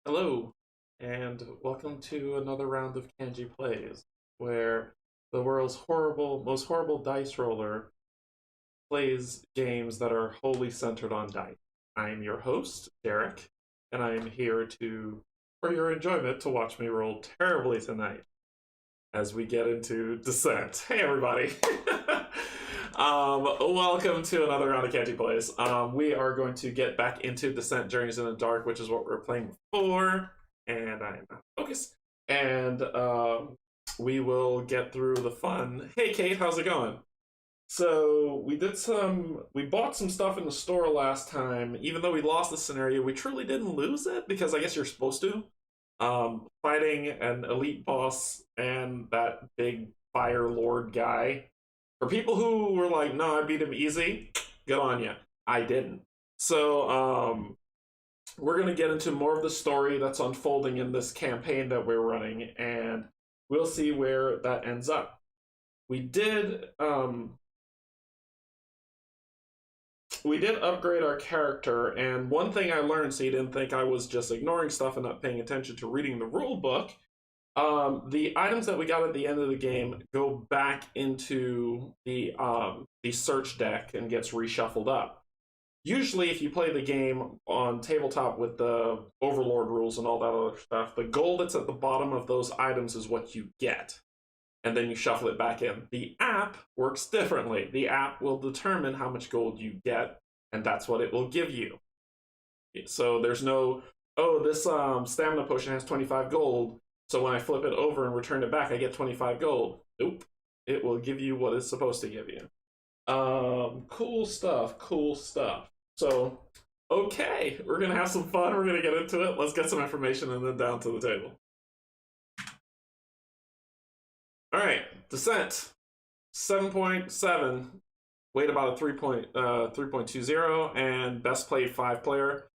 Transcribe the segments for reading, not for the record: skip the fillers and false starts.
Hello, and welcome to another round of Canje Plays, where the world's most horrible dice roller plays games that are wholly centered on dice. I'm your host, Derek, and I'm here for your enjoyment, to watch me roll terribly tonight as we get into Descent. Hey, everybody! Welcome to another round of Canje Plays. We are going to get back into Descent Journeys in the Dark, which is what we were playing before, and I'm not focused. And we will get through the fun. Hey, Kate, how's it going? So we bought some stuff in the store last time. Even though we lost the scenario, we truly didn't lose it, because I guess you're supposed to. Fighting an elite boss and that big fire lord guy For people who were like, no, I beat him easy, good on you. I didn't. So, we're going to get into more of the story that's unfolding in this campaign that we're running, and we'll see where that ends up. We did upgrade our character, and one thing I learned, so you didn't think I was just ignoring stuff and not paying attention to reading the rule book, the items that we got at the end of the game go back into the search deck and gets reshuffled up. Usually, if you play the game on tabletop with the overlord rules and all that other stuff, the gold that's at the bottom of those items is what you get, and then you shuffle it back in. The app works differently. The app will determine how much gold you get, and that's what it will give you. So there's no, oh, this stamina potion has 25 gold, so when I flip it over and return it back, I get 25 gold. Nope. It will give you what it's supposed to give you. Cool stuff, cool stuff. So, okay, we're gonna have some fun, we're gonna get into it. Let's get some information and then down to the table. Alright, Descent, 7.7, weight about a 3.20, and best played 5 player.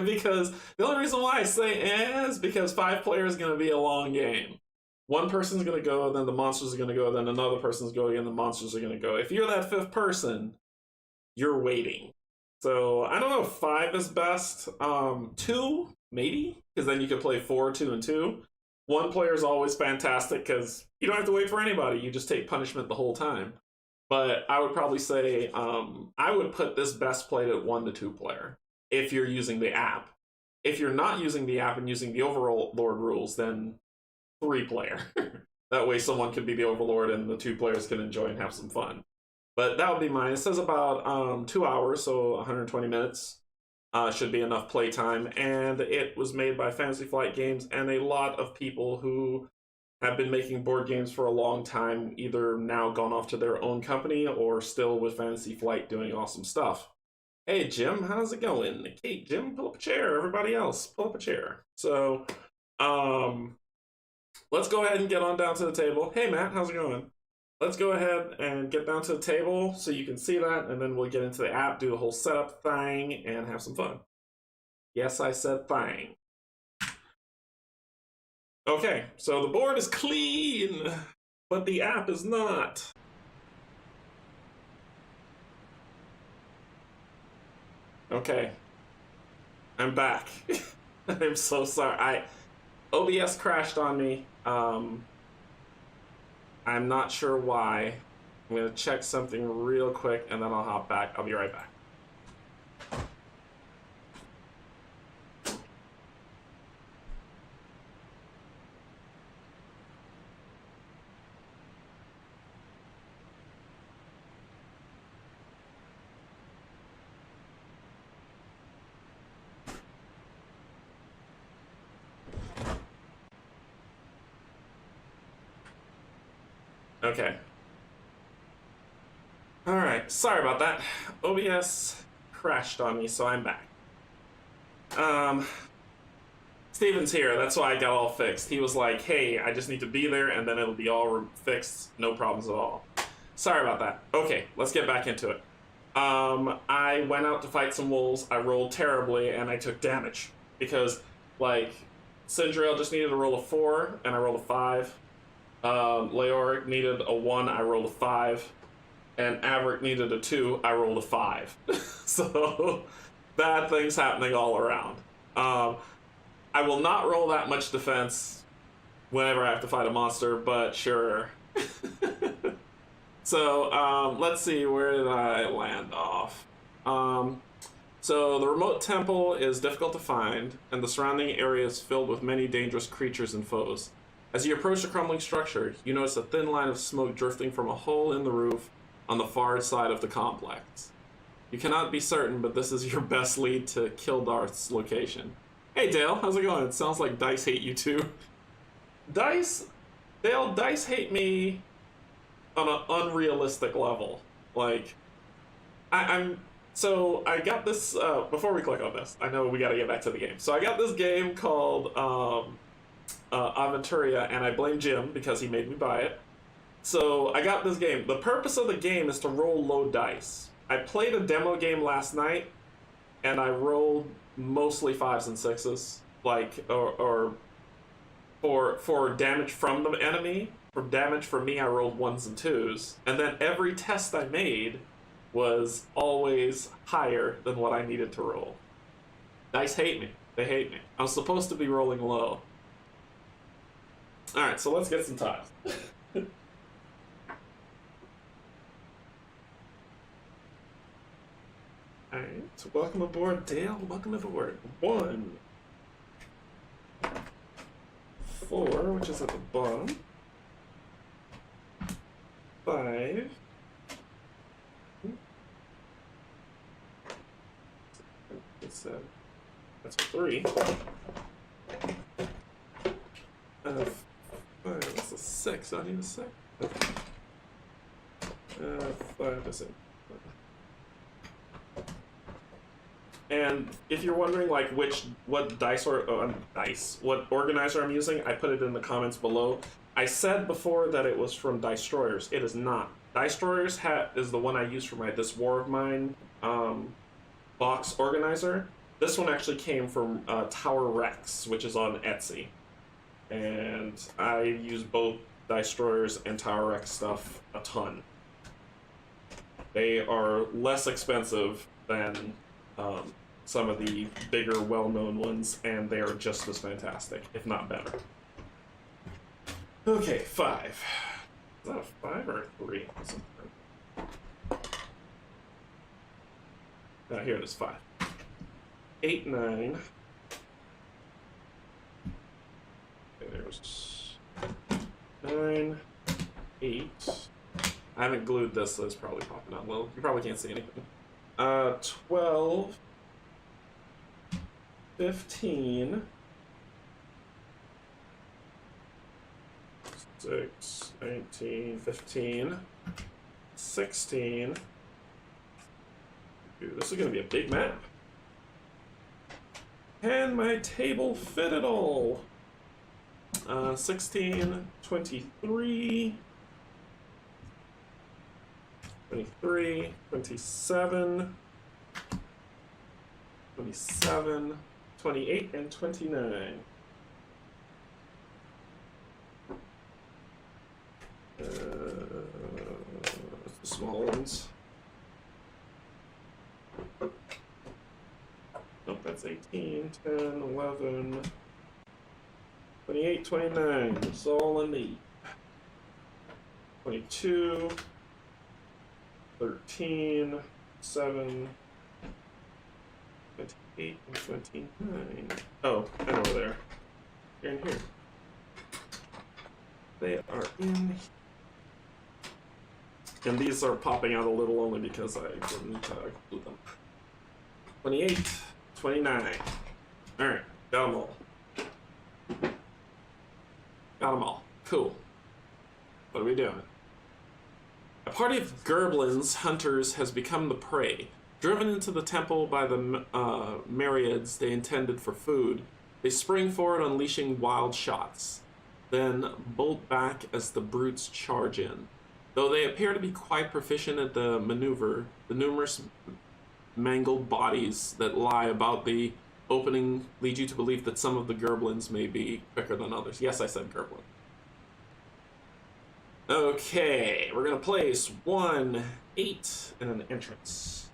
Because the only reason why I say is because 5 player is going to be a long game. One person's going to go, then the monsters are going to go, then another person's going, and the monsters are going to go. If you're that 5th person, you're waiting. So I don't know if 5 is best. 2, maybe, because then you could play 4, 2, and 2. 1 player is always fantastic because you don't have to wait for anybody. You just take punishment the whole time. But I would probably say I would put this best played at 1 to 2 player if you're using the app. If you're not using the app and using the overlord rules, then 3 player. That way someone can be the overlord and the 2 players can enjoy and have some fun. But that would be mine. It says about 2 hours, so 120 minutes should be enough playtime. And it was made by Fantasy Flight Games and a lot of people who have been making board games for a long time, either now gone off to their own company or still with Fantasy Flight doing awesome stuff. Hey, Jim, how's it going? Hey, Jim, pull up a chair. Everybody else, pull up a chair. So, let's go ahead and get on down to the table. Hey, Matt, how's it going? Let's go ahead and get down to the table so you can see that, and then we'll get into the app, do the whole setup thing, and have some fun. Yes, I said thing. Okay, so the board is clean, but the app is not. Okay, I'm back. I'm so sorry. OBS crashed on me. I'm not sure why. I'm gonna check something real quick and then I'll hop back. I'll be right back. Okay. Alright, sorry about that. OBS crashed on me, so I'm back. Steven's here, that's why I got all fixed. He was like, hey, I just need to be there and then it'll be all fixed, no problems at all. Sorry about that. Okay, let's get back into it. I went out to fight some wolves, I rolled terribly, and I took damage. Because, like, Cinderella just needed a roll of 4, and I rolled a 5. Leoric needed a 1, I rolled a 5. And Averick needed a 2, I rolled a 5. So, bad things happening all around. I will not roll that much defense whenever I have to fight a monster, but sure. So, let's see, where did I land off? So, the remote temple is difficult to find, and the surrounding area is filled with many dangerous creatures and foes. As you approach the crumbling structure, you notice a thin line of smoke drifting from a hole in the roof on the far side of the complex. You cannot be certain, but this is your best lead to Kildarth's location. Hey Dale, how's it going? It sounds like Dice hate you too. Dice hate me on an unrealistic level. Like, so I got this, before we click on this, I know we gotta get back to the game. So I got this game called, Aventuria, and I blame Jim because he made me buy it. So I got this game. The purpose of the game is to roll low dice. I played a demo game last night, and I rolled mostly fives and sixes, like or for damage from the enemy. For damage for me, I rolled ones and twos, and then every test I made was always higher than what I needed to roll. Dice hate me. They hate me. I was supposed to be rolling low. Alright, so let's get some tiles. Alright, so welcome aboard, Dale. Welcome aboard. 1, 4, which is at the bottom. 5. That's a 3. 5, that's a 6. I need a 6. 5 is it. And if you're wondering, like, what what organizer I'm using, I put it in the comments below. I said before that it was from Destroyers. It is not. Destroyers is the one I use for this War of Mine box organizer. This one actually came from Tower Rex, which is on Etsy. And I use both Destroyers and Tower Rex stuff a ton. They are less expensive than some of the bigger, well-known ones, and they are just as fantastic, if not better. Okay, 5. Is that a 5 or a 3? Here it is, 5. 8, 9. Okay, there's 9, 8. I haven't glued this, so it's probably popping out. Well, you probably can't see anything. 12, 15, 6, 19, 15, 16. Dude, this is going to be a big map. Can my table fit it all? 16, 23, 23, 27, 27, 28, and 29. The small ones. Nope, that's 18, 10, 11, 28, 29. It's all in the 22, 13, 7, 28, and 29. Oh, and over there. They're in here. They are in here. And these are popping out a little only because I didn't glue them. 28, 29. Alright, got them all. Got them all. Cool. What are we doing? A party of Gerblins hunters has become the prey. Driven into the temple by the myriads they intended for food, they spring forward, unleashing wild shots, then bolt back as the brutes charge in. Though they appear to be quite proficient at the maneuver, the numerous mangled bodies that lie about the opening lead you to believe that some of the Gerblins may be quicker than others. Yes, I said Gerblin. Okay, we're gonna place 1, 8, and an entrance.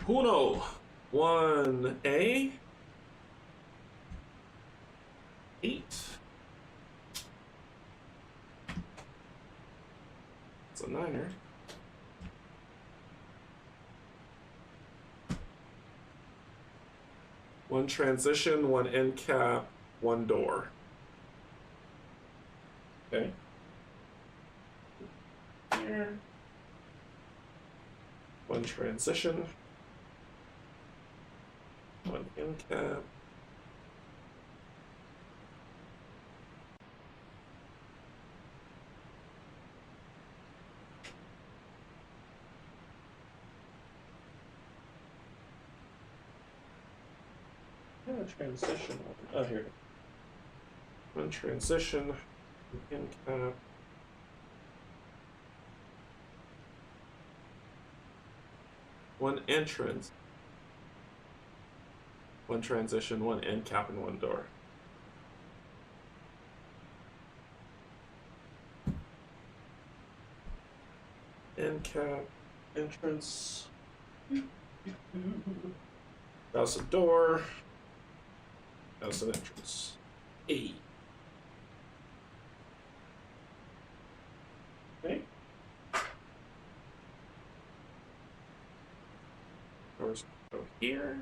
Uno, 1A, 8. It's a 9er. One transition, 1 end cap, 1 door. Okay. Here. 1 transition, 1 end cap. Transition. Oh, here. One transition. In cap. One entrance. One transition, one end cap, and one door. End cap, entrance. That's a door. That's an entrance. A. Okay. Doors go here.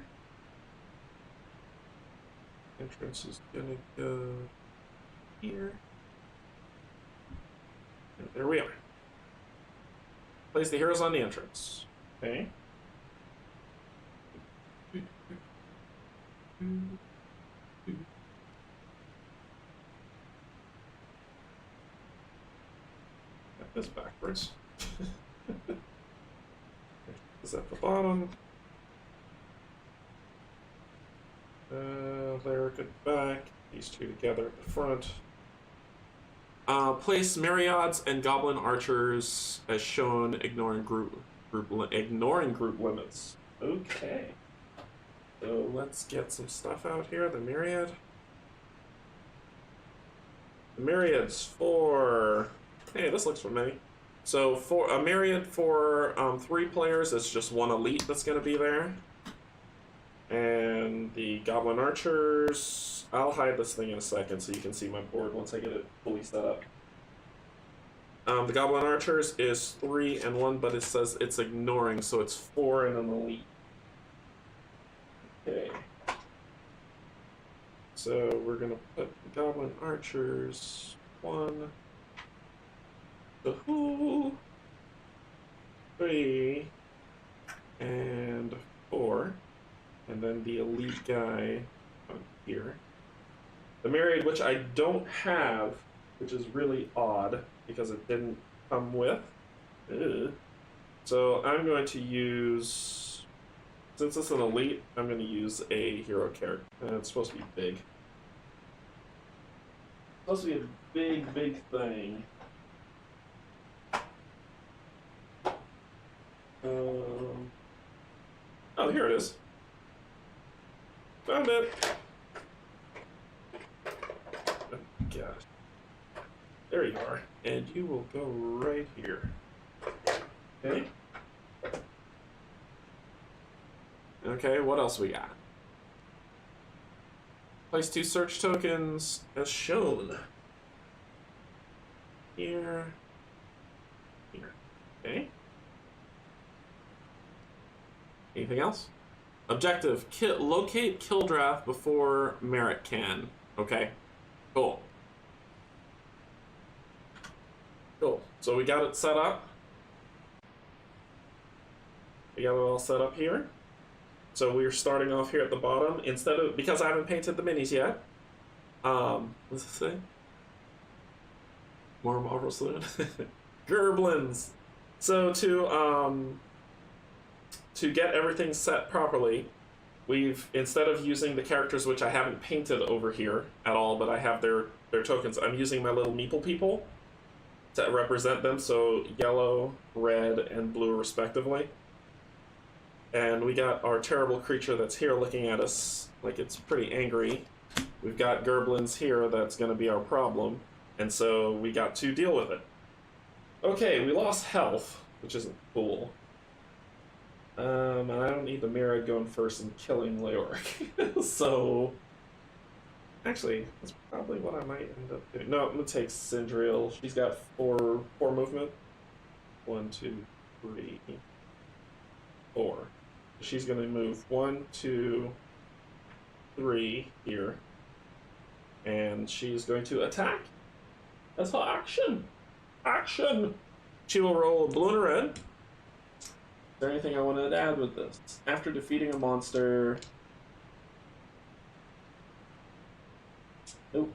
Entrance is gonna go here. And there we are. Place the heroes on the entrance. Okay. Got this backwards. Is at the bottom. There, good back. These two together at the front. Place myriads and goblin archers as shown, ignoring group limits. Okay. So let's get some stuff out here. The myriad. The myriads for. Hey, this looks familiar. So for a myriad for 3 players, it's just 1 elite that's going to be there. And the goblin archers. I'll hide this thing in a second so you can see my board once I get it fully set up. The goblin archers is 3 and 1, but it says it's ignoring, so it's 4 and an elite. Okay. So we're gonna put the goblin archers 1, 2, 3, and 4, and then the elite guy on here. The myriad, which I don't have, which is really odd because it didn't come with. Ugh. So I'm going to use, since it's an elite, I'm going to use a hero character. It's supposed to be big. It's supposed to be a big, big thing. Oh, here it is. Found it. Oh, gosh. There you are. And you will go right here. Okay. Okay, what else we got? Place 2 search tokens as shown. Here. Here. Okay. Anything else? Objective, locate Kildrath before Merrick can. Okay, cool. Cool, so we got it set up. We got it all set up here. So we're starting off here at the bottom. Instead of, because I haven't painted the minis yet. What's this say? More Marvel Saloon. Gerblins. So to get everything set properly, we've, instead of using the characters which I haven't painted over here at all, but I have their tokens, I'm using my little meeple people to represent them, so yellow, red, and blue respectively. And we got our terrible creature that's here looking at us like it's pretty angry. We've got Gerblins here that's going to be our problem, and so we got to deal with it. Okay, we lost health, which isn't cool. And I don't need the Myriad going first and killing Leoric. So, actually, that's probably what I might end up doing. No, I'm going to take Cinderella. She's got four movement. 1, 2, 3, 4. She's going to move 1, 2, 3 here. And she's going to attack. That's her action. Action! She will roll a blue and a red. Is there anything I wanted to add with this? After defeating a monster... Nope.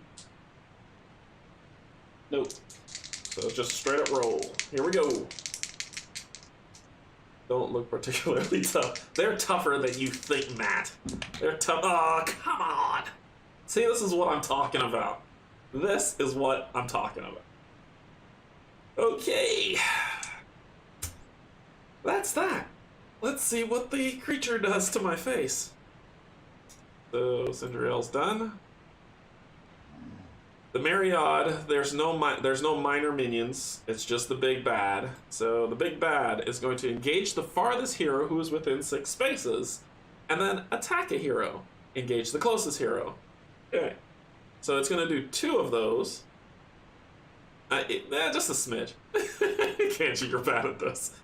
Nope. So just straight up roll. Here we go. Don't look particularly tough. They're tougher than you think, Matt. They're tough. Oh, come on. See, this is what I'm talking about. This is what I'm talking about. Okay. That's that. Let's see what the creature does to my face. So Cinderella's done. The Myriad, there's no minor minions. It's just the big bad. So the big bad is going to engage the farthest hero who is within 6 spaces, and then attack a hero. Engage the closest hero. Okay. So it's going to do 2 of those. Just a smidge. Canje, you're bad at this.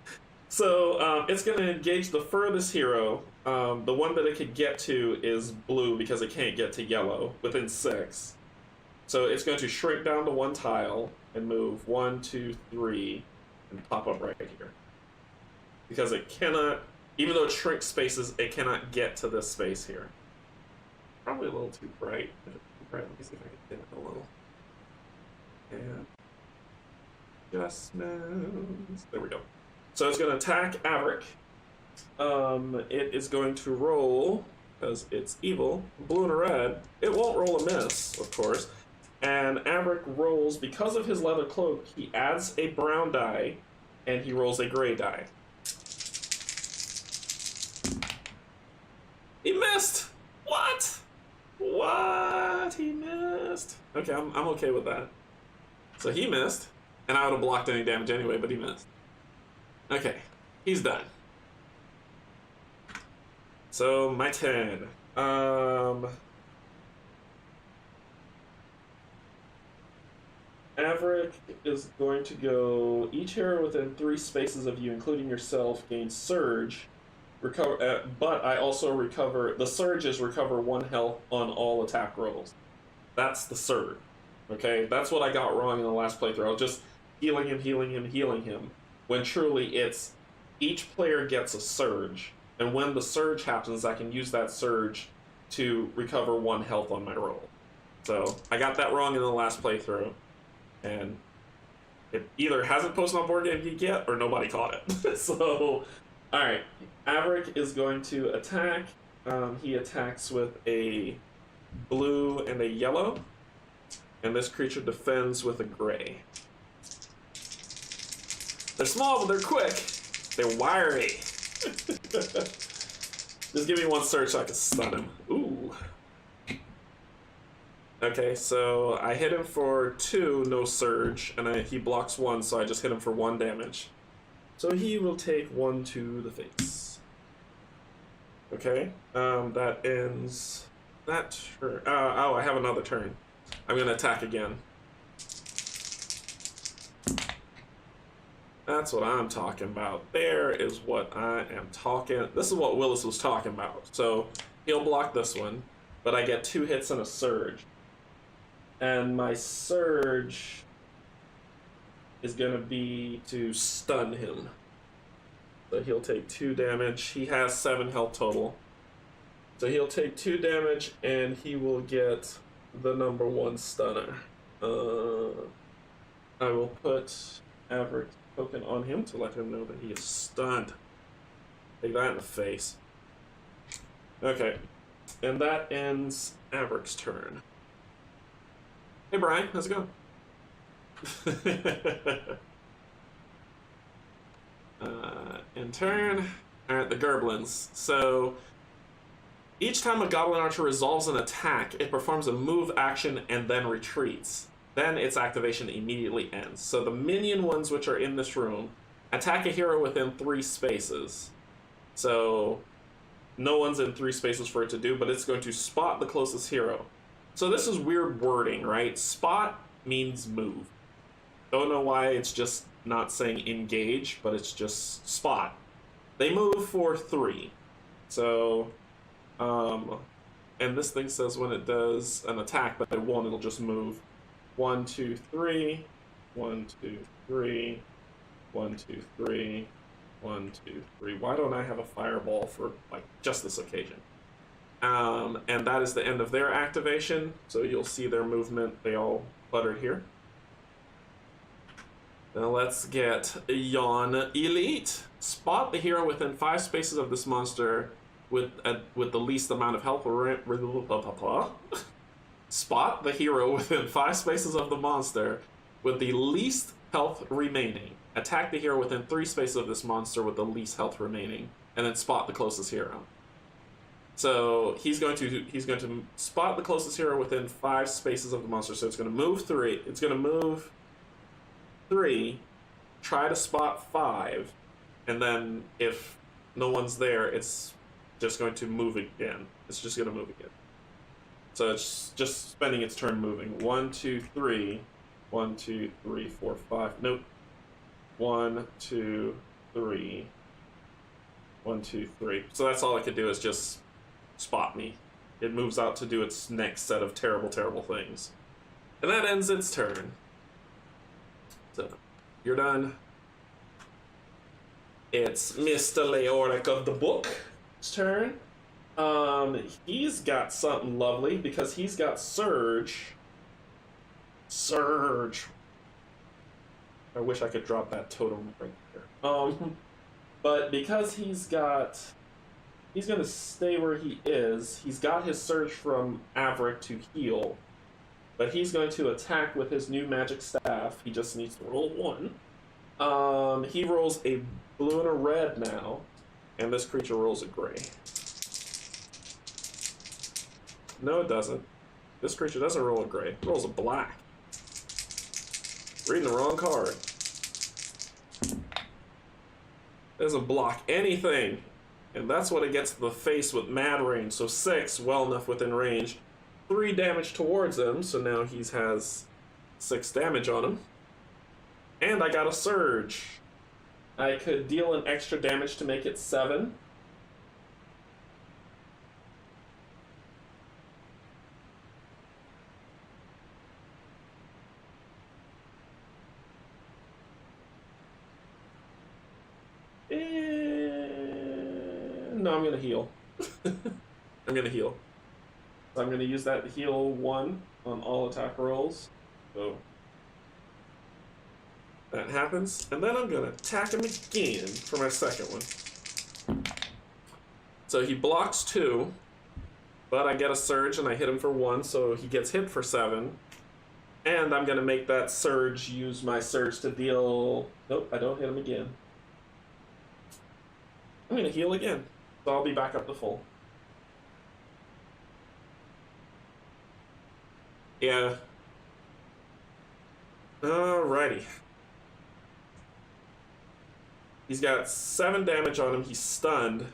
So it's going to engage the furthest hero. The one that it could get to is blue because it can't get to yellow within 6. So it's going to shrink down to 1 tile and move 1, 2, 3, and pop up right here. Because it cannot, even though it shrinks spaces, it cannot get to this space here. Probably a little too bright. Let me see if I can get it a little. And adjustments. There we go. So it's going to attack Averick. It is going to roll, because it's evil, blue and a red. It won't roll a miss, of course. And Averick rolls, because of his leather cloak, he adds a brown die, and he rolls a gray die. He missed! What? What? He missed. Okay, I'm okay with that. So he missed, and I would have blocked any damage anyway, but he missed. Okay, he's done. So, my turn. Averick is going to go, each hero within 3 spaces of you, including yourself, gains Surge. Recover, but I also recover, the Surge is recover 1 health on all attack rolls. That's the Surge. Okay, that's what I got wrong in the last playthrough. I was just healing him, when truly it's each player gets a Surge. And when the Surge happens, I can use that Surge to recover 1 health on my roll. So, I got that wrong in the last playthrough. And it either hasn't posted on Board Game Geek yet, or nobody caught it. So, alright. Averick is going to attack. He attacks with a blue and a yellow. And this creature defends with a gray. They're small, but they're quick. They're wiry. Just give me 1 surge so I can stun him. Ooh. Okay, so I hit him for 2, no surge, and he blocks 1, so I just hit him for 1 damage. So he will take 1 to the face. Okay, that ends that turn. Oh, I have another turn. I'm gonna attack again. That's what I'm talking about. There is what I am talking. This is what Willis was talking about. So he'll block this one, but I get 2 hits and a surge. And my surge is gonna be to stun him. So he'll take 2 damage. He has 7 health total. So he'll take 2 damage and he will get the number 1 stunner. I will put Averick's token on him to let him know that he is stunned. Take that in the face. Okay. And that ends Averick's turn. Hey Brian, how's it going? In turn, alright, the Gerblins. So, each time a Goblin Archer resolves an attack, it performs a move action and then retreats. Then its activation immediately ends. So the minion ones which are in this room attack a hero within 3 spaces. So, no one's in 3 spaces for it to do, but it's going to spot the closest hero. So this is weird wording, right? Spot means move. Don't know why it's just not saying engage, but it's just spot. They move for 3. So, and this thing says when it does an attack, but it won't, it'll just move. 1, 2, 3, 1, 2, 3, 1, 2, 3, 1, 2, 3. Why don't I have a fireball for, like, just this occasion? And that is the end of their activation, so you'll see their movement. They all cluttered here. Now let's get Yawn Elite. Spot the hero within 5 spaces of this monster with the least amount of health. Spot the hero within 5 spaces of the monster with the least health remaining. Attack the hero within 3 spaces of this monster with the least health remaining, and then spot the closest hero. So he's going to spot the closest hero within 5 spaces of the monster. So it's going to move 3. It's going to move 3, try to spot 5, and then if no one's there, it's just going to move again. It's just going to move again. So it's just spending its turn moving. 1, 2, 3. 1, 2, 3, 4, 5. Nope. 1, 2, 3. 1, 2, 3. So that's all it could do is just spot me. It moves out to do its next set of terrible, terrible things. And that ends its turn. So, you're done. It's Mr. Leoric of the book's turn. He's got something lovely because he's got Surge. Surge. I wish I could drop that totem right there. But because he's gonna stay where he is. He's got his Surge from Averick to heal. But he's going to attack with his new magic staff. He just needs to roll 1. He rolls a blue and a red now. And this creature rolls a gray. No, it doesn't. This creature doesn't roll a gray. It rolls a black. Reading the wrong card. Doesn't block anything. And that's what it gets to the face with mad range. So 6, well enough within range. 3 damage towards him, so now he has 6 damage on him. And I got a Surge. I could deal an extra damage to make it 7. No, I'm gonna heal. I'm gonna heal. So I'm gonna use that to heal 1 on all attack rolls. So that happens, and then I'm gonna attack him again for my second one. So he blocks 2, but I get a Surge and I hit him for 1, so he gets hit for 7. And I'm gonna make that Surge use my Surge to deal. Nope, I don't hit him again. I'm gonna heal again. So I'll be back up to full. Yeah. Alrighty. He's got 7 damage on him. He's stunned.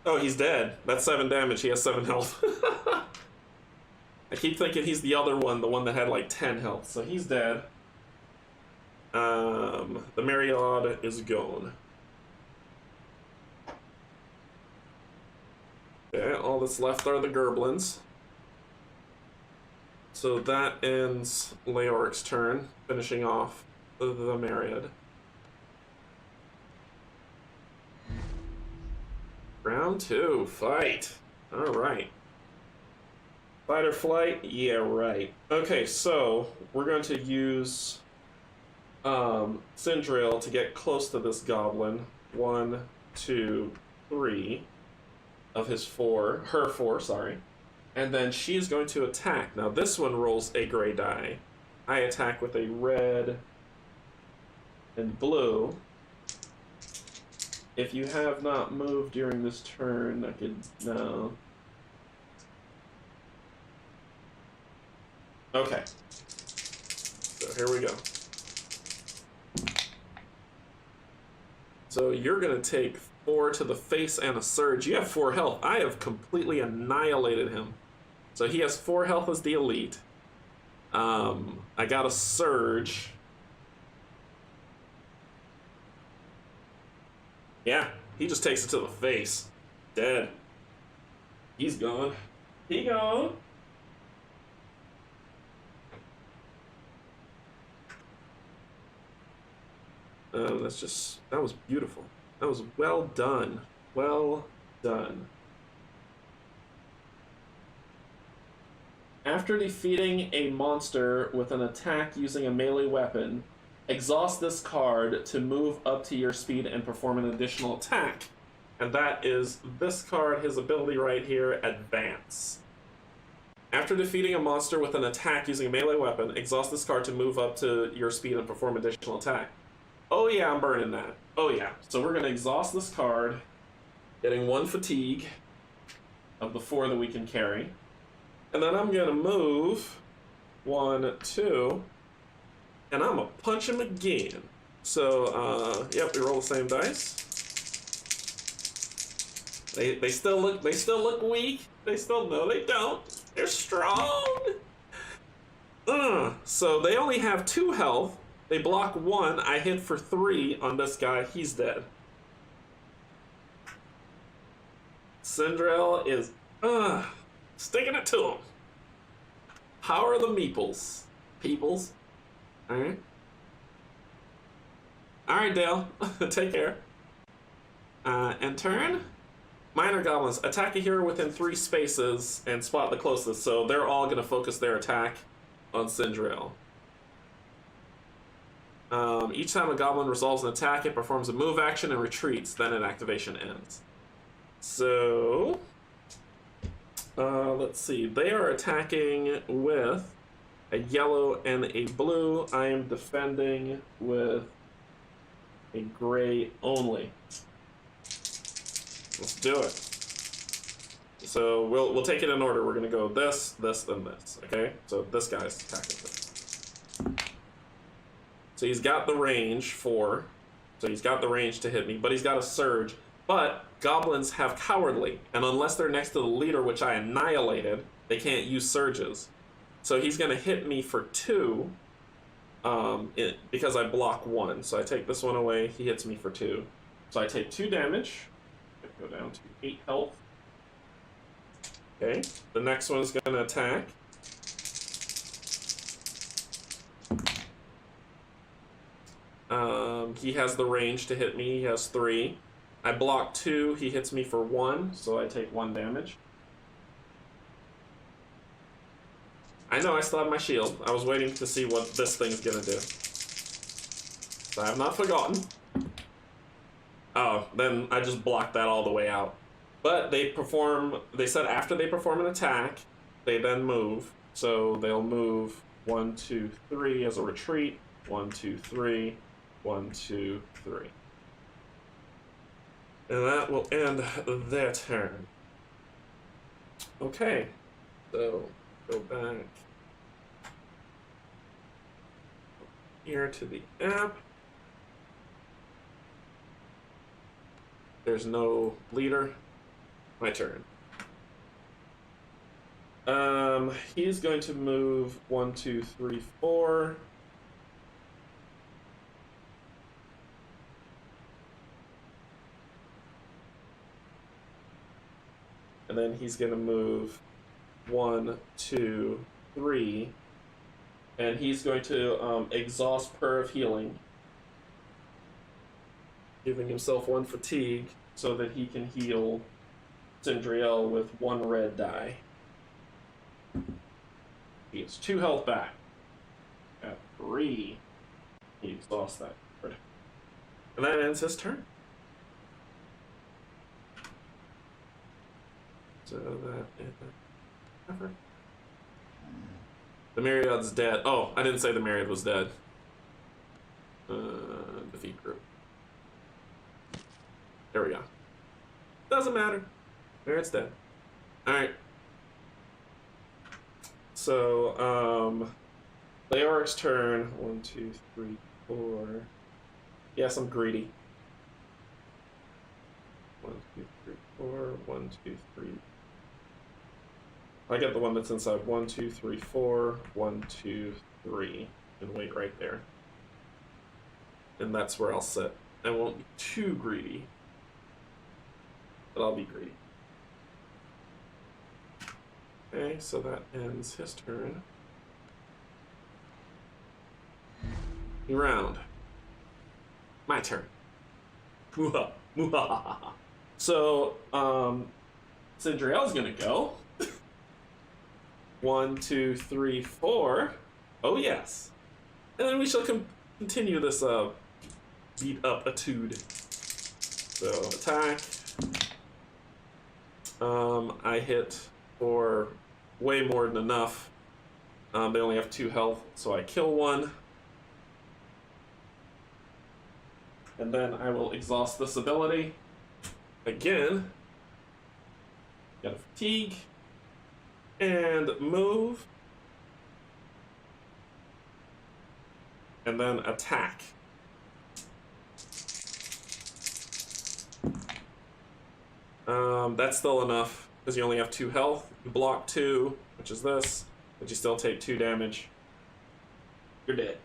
Oh, he's dead. That's 7 damage. He has 7 health. I keep thinking he's the other one, the one that had like 10 health. So he's dead. The Myriad is gone. Okay, all that's left are the Gerblins. So that ends Leoric's turn, finishing off the Myriad. Round 2, fight. Alright. Fight or flight? Yeah, right. Okay, so we're going to use Cinderella to get close to this goblin. 1, 2, 3 of his 4, her 4, sorry. And then she's going to attack. Now this one rolls a gray die. I attack with a red and blue. If you have not moved during this turn, I could, no. Okay. So here we go. So you're gonna take 4 to the face and a Surge. You have 4 health. I have completely annihilated him. So he has 4 health as the elite. I got a Surge. Yeah, he just takes it to the face. Dead. He's gone. He gone. That was beautiful. That was well done. Well done. After defeating a monster with an attack using a melee weapon, exhaust this card to move up to your speed and perform an additional attack. And that is this card, his ability right here, Advance. After defeating a monster with an attack using a melee weapon, exhaust this card to move up to your speed and perform additional attack. Oh yeah, I'm burning that. Oh yeah. So we're gonna exhaust this card, getting 1 fatigue of the 4 that we can carry. And then I'm gonna move 1, 2, and I'm gonna punch him again. So yep, we roll the same dice. They still look weak. No they don't. They're strong. So they only have 2 health. They block 1. I hit for 3 on this guy. He's dead. Cinderella is sticking it to him. How are the meeples? Peoples? Alright. Alright, Dale. Take care. End turn. Minor goblins. Attack a hero within 3 spaces and spot the closest. So they're all going to focus their attack on Cinderella. Each time a goblin resolves an attack, it performs a move action and retreats. Then an activation ends. So, let's see. They are attacking with a yellow and a blue. I am defending with a gray only. Let's do it. So we'll take it in order. We're gonna go this, this, then this. Okay. So this guy's attacking this. So he's got the range for. So he's got the range to hit me, but he's got a surge. But goblins have cowardly, and unless they're next to the leader, which I annihilated, they can't use surges. So he's gonna hit me for 2, because I block 1. So I take this one away. He hits me for 2. So I take 2 damage. Go down to 8 health. Okay, the next one is going to attack. He has the range to hit me. He has 3. I block 2. He hits me for 1, so I take 1 damage. I know I still have my shield. I was waiting to see what this thing's going to do. So I have not forgotten. Oh, then I just blocked that all the way out. But they said after they perform an attack, they then move. So they'll move 1, 2, 3 as a retreat. 1, 2, 3. 1, 2, 3. And that will end their turn. Okay. So go back here to the app. There's no leader. My turn. He's going to move 1, 2, 3, 4. And then he's going to move 1, 2, 3. And he's going to exhaust Purr of Healing, giving himself 1 fatigue so that he can heal Cinderella with 1 red die. He gets 2 health back. At 3, he exhausts that card. And that ends his turn. So that is effort. The Myriad's dead. Oh, I didn't say the Myriad was dead. Defeat group. There we go. Doesn't matter. Myriad's dead. Alright. So, Leoric's turn. 1, 2, 3, 4. Yes, I'm greedy. 1, 2, 3, 4. 1, 2, 3. I get the one that's inside. 1, 2, 3, 4. 1, 2, 3. And wait right there. And that's where I'll sit. I won't be too greedy, but I'll be greedy. Okay, so that ends his turn. New round. My turn. So, Cinderella's gonna go. 1, 2, 3, 4. Oh yes. And then we shall continue this beat up etude. So attack. I hit for way more than enough. They only have 2 health, so I kill one. And then I will exhaust this ability. Again. Get a fatigue. And move. And then attack. That's still enough, because you only have 2 health. You block 2, which is this, but you still take 2 damage. You're dead.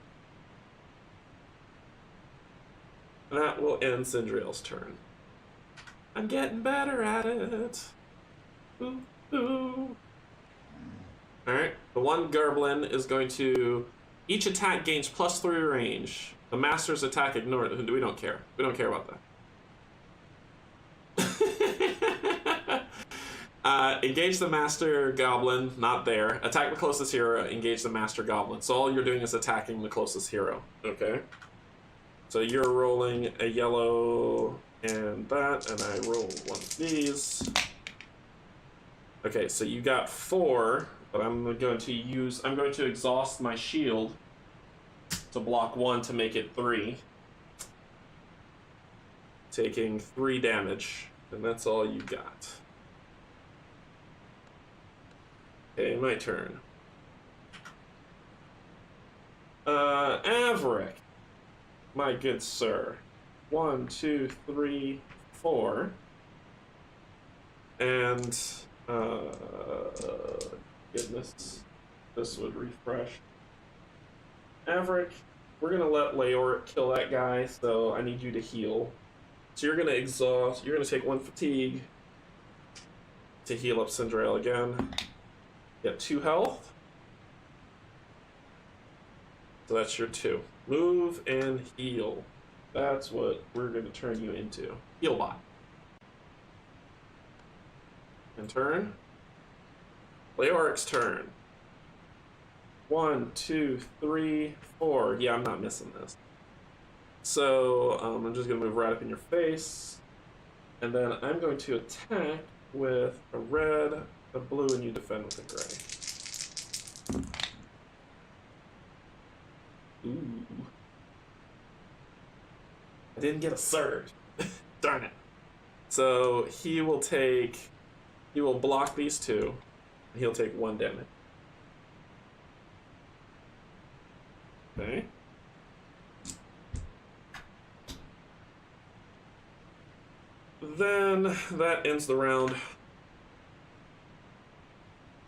And that will end Cinderella's turn. I'm getting better at it. Ooh, ooh. Alright, the one Gerblin is going to... Each attack gains +3 range. The master's attack ignored. We don't care. We don't care about that. Engage the master goblin, not there. Attack the closest hero, engage the master goblin. So all you're doing is attacking the closest hero. Okay. So you're rolling a yellow and that, and I roll one of these. Okay, so you got 4, but I'm going to exhaust my shield to block 1 to make it 3. Taking 3 damage, and that's all you got. Okay, my turn. Averick. My good sir. 1, 2, 3, 4. And, goodness. This would refresh. Averick, we're gonna let Leoric kill that guy, so I need you to heal. So you're gonna exhaust, you're gonna take 1 fatigue to heal up Cinderella again. You have 2 health. So that's your 2. Move and heal. That's what we're gonna turn you into. Heal bot. And turn. Leoric's turn. 1, 2, 3, 4. Yeah, I'm not missing this. So I'm just gonna move right up in your face. And then I'm going to attack with a red, a blue, and you defend with a gray. Ooh. I didn't get a surge. Darn it. So he will block these 2. And he'll take 1 damage. Okay. Then that ends the round.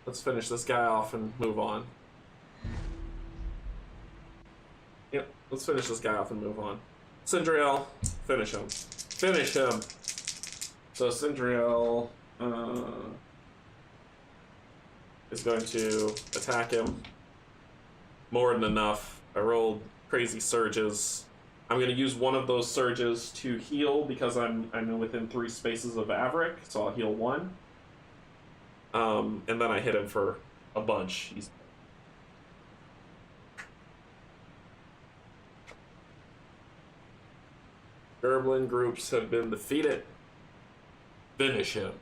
Let's finish this guy off and move on. Yep, let's finish this guy off and move on. Cinderella, finish him. Finish him! So Cinderella is going to attack him. More than enough. I rolled crazy surges. I'm going to use one of those surges to heal because I'm within 3 spaces of Averick, so I'll heal 1. And then I hit him for a bunch. Gerblin groups have been defeated. Finish him.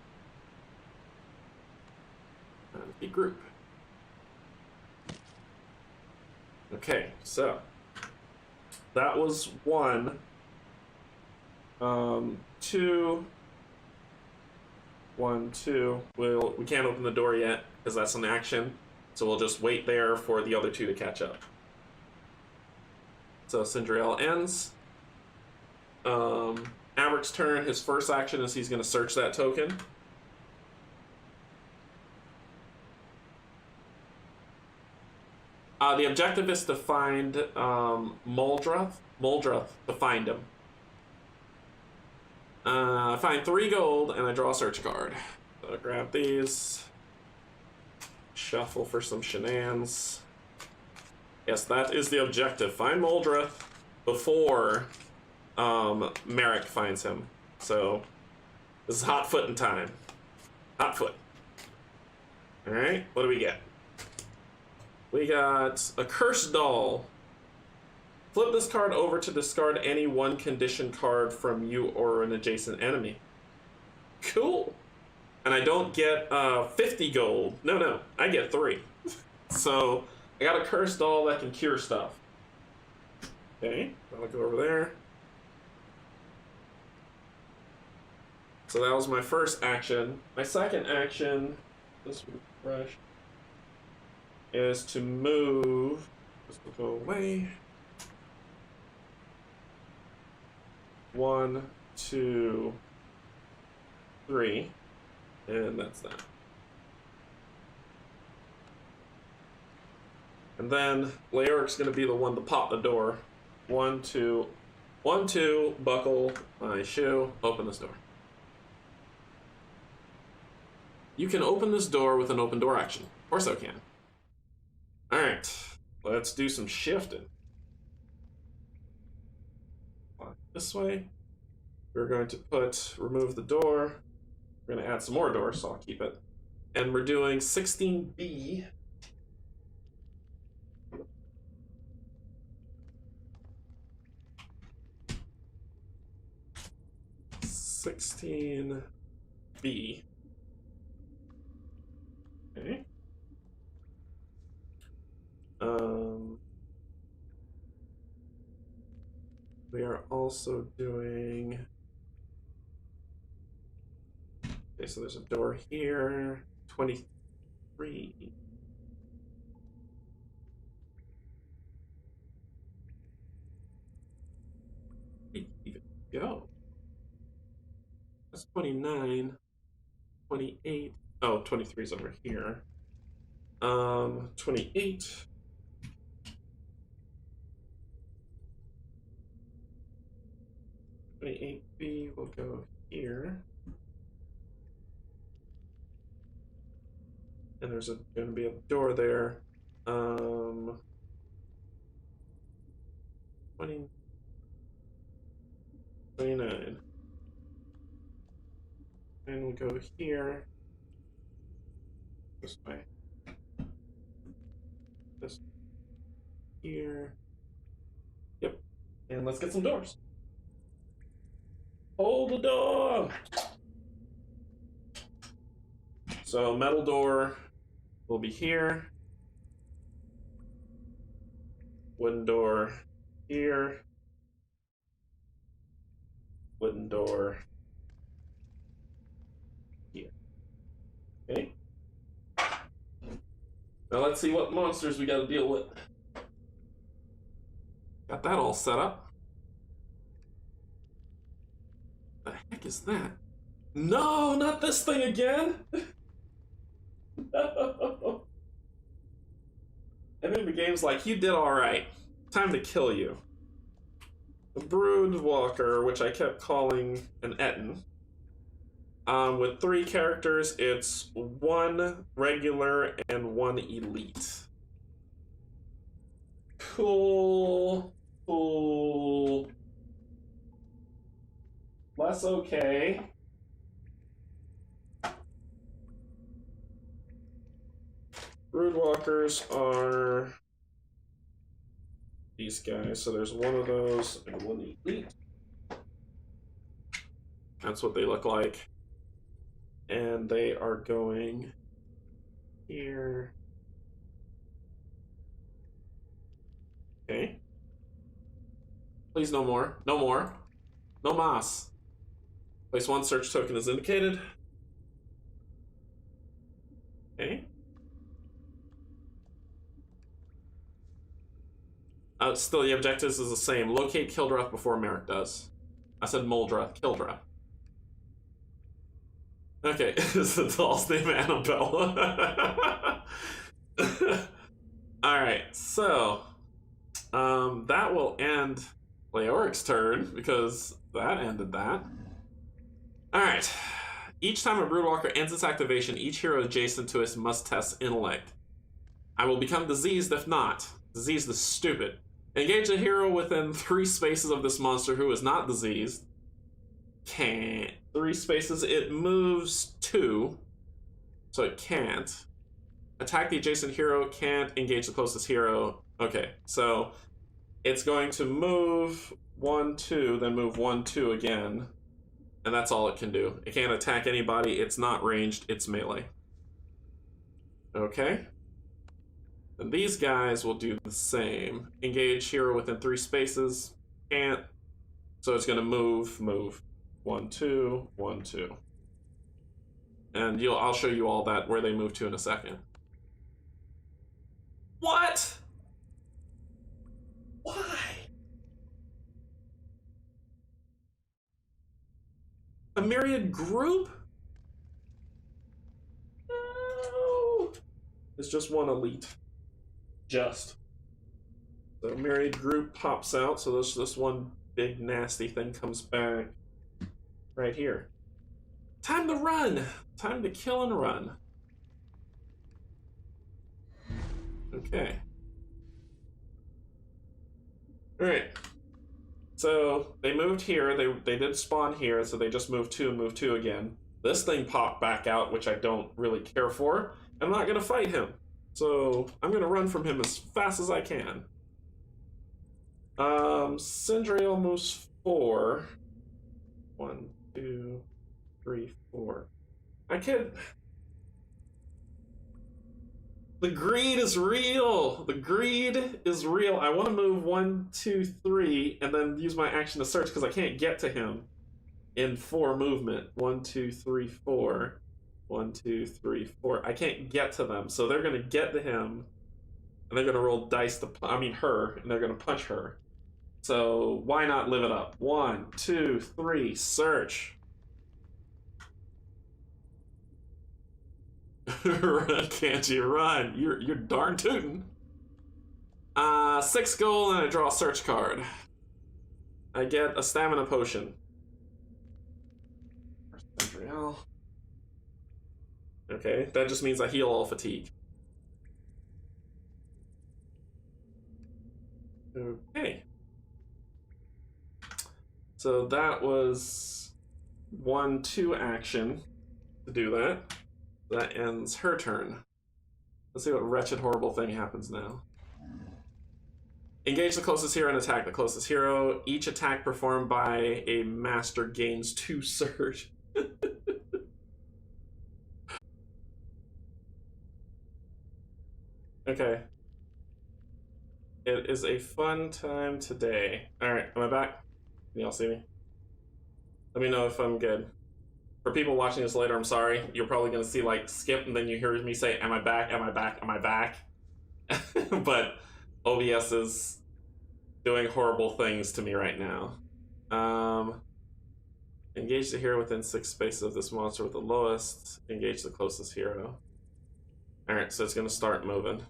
And group. Okay, so that was 1. 2. 1, 2. We can't open the door yet because that's an action, so we'll just wait there for the other 2 to catch up. So Cinderella ends. Averick's turn. His first action is he's going to search that token. The objective is to find Muldruth, to find him. I find 3 gold and I draw a search card. So I grab these, shuffle for some shenanigans. Yes, that is the objective. Find Muldruth before Merrick finds him. So this is hot footing time. Hot foot. Alright, what do we get? We got a cursed doll. Flip this card over to discard any 1 condition card from you or an adjacent enemy. Cool. And I don't get 50 gold. No, I get 3. So I got a cursed doll that can cure stuff. Okay, I'll go over there. So that was my first action. My second action, this refresh, is to move. This will go away. 1, 2, 3, and that's that. And then Leoric's gonna be the one to pop the door. 1, 2, 1, 2, buckle my shoe, open this door. You can open this door with an open door action. Of course I can. Alright, let's do some shifting. This way. We're going to remove the door. We're going to add some more doors, so I'll keep it. And we're doing 16B. Okay. We are also doing... Okay, so there's a door here. 23. Where did it even go? That's 29. 28. Oh, 23 is over here. 28. 28B will go here. And there's going to be a door there. 20, 29. And we'll go here. This way. This here. Yep. And let's get some doors. Hold the door! So metal door will be here. Wooden door here. Wooden door here. Okay. Now let's see what monsters we gotta deal with. Got that all set up. The heck is that? No, not this thing again! No. I think the game's like, you did alright. Time to kill you. The Broodwalker, which I kept calling an Etten. With 3 characters, it's 1 regular and 1 elite. Cool. Cool. Less okay. Broodwalkers are these guys. So there's 1 of those and 1 elite. That's what they look like. And they are going here. Okay. Please no more. No more. No mas. Place 1 search token is indicated. Okay. Still, the objectives is the same. Locate Kildreth before Merrick does. I said Moldreth. Kildreth. Okay, this is the doll's name, Annabella. Alright, so... that will end Leoric's turn, because that ended that. Alright. Each time a Broodwalker ends its activation, each hero adjacent to it must test intellect. I will become diseased if not. Diseased is stupid. Engage a hero within 3 spaces of this monster who is not diseased. Can't. 3 spaces, it moves 2, so it can't. Attack the adjacent hero, can't engage the closest hero. Okay, so it's going to move 1, 2, then move 1, 2 again. And that's all it can do. It can't attack anybody. It's not ranged. It's melee. Okay. And these guys will do the same. Engage hero within 3 spaces. Can't. So it's going to move. 1, 2, 1, 2. And I'll show you all that where they move to in a second. What? Why? A myriad group? No. It's just one elite. Just. So myriad group pops out, so this one big nasty thing comes back right here. Time to run! Time to kill and run. Okay. Alright. So they moved here, they did spawn here, so they just moved 2 and moved 2 again. This thing popped back out, which I don't really care for. I'm not gonna fight him. So I'm gonna run from him as fast as I can. Cinderella moves 4. 1, 2, 3, 4. I could. The greed is real. The greed is real. I want to move 1, 2, 3, and then use my action to search because I can't get to him in 4 movement. 1, 2, 3, 4. 1, 2, 3, 4. I can't get to them, so they're gonna get to him, and they're gonna roll dice to. Her, and they're gonna punch her. So why not live it up? 1, 2, 3, search. Run, Canje, run. You're darn tootin'. 6 gold and I draw a search card. I get a stamina potion. Okay, that just means I heal all fatigue. Okay. So that was 1, 2 action to do that. That ends her turn. Let's see what wretched, horrible thing happens now. Engage the closest hero and attack the closest hero. Each attack performed by a master gains 2 surge. Okay. It is a fun time today. Alright, am I back? Can y'all see me? Let me know if I'm good. For people watching this later, I'm sorry. You're probably going to see, like, skip, and then you hear me say, am I back, am I back, am I back? But OBS is doing horrible things to me right now. Engage the hero within 6 spaces of this monster with the lowest. Engage the closest hero. Alright, so it's going to start moving.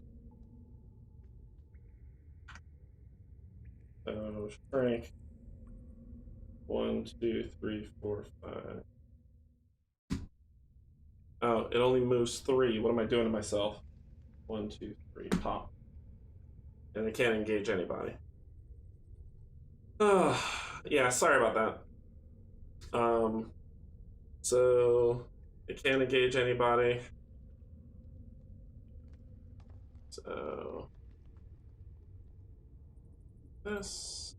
So, shrink. 1, 2, 3, 4, 5. Oh, it only moves 3. What am I doing to myself? 1, 2, 3, pop. And it can't engage anybody. Yeah, sorry about that. So it can't engage anybody. So this.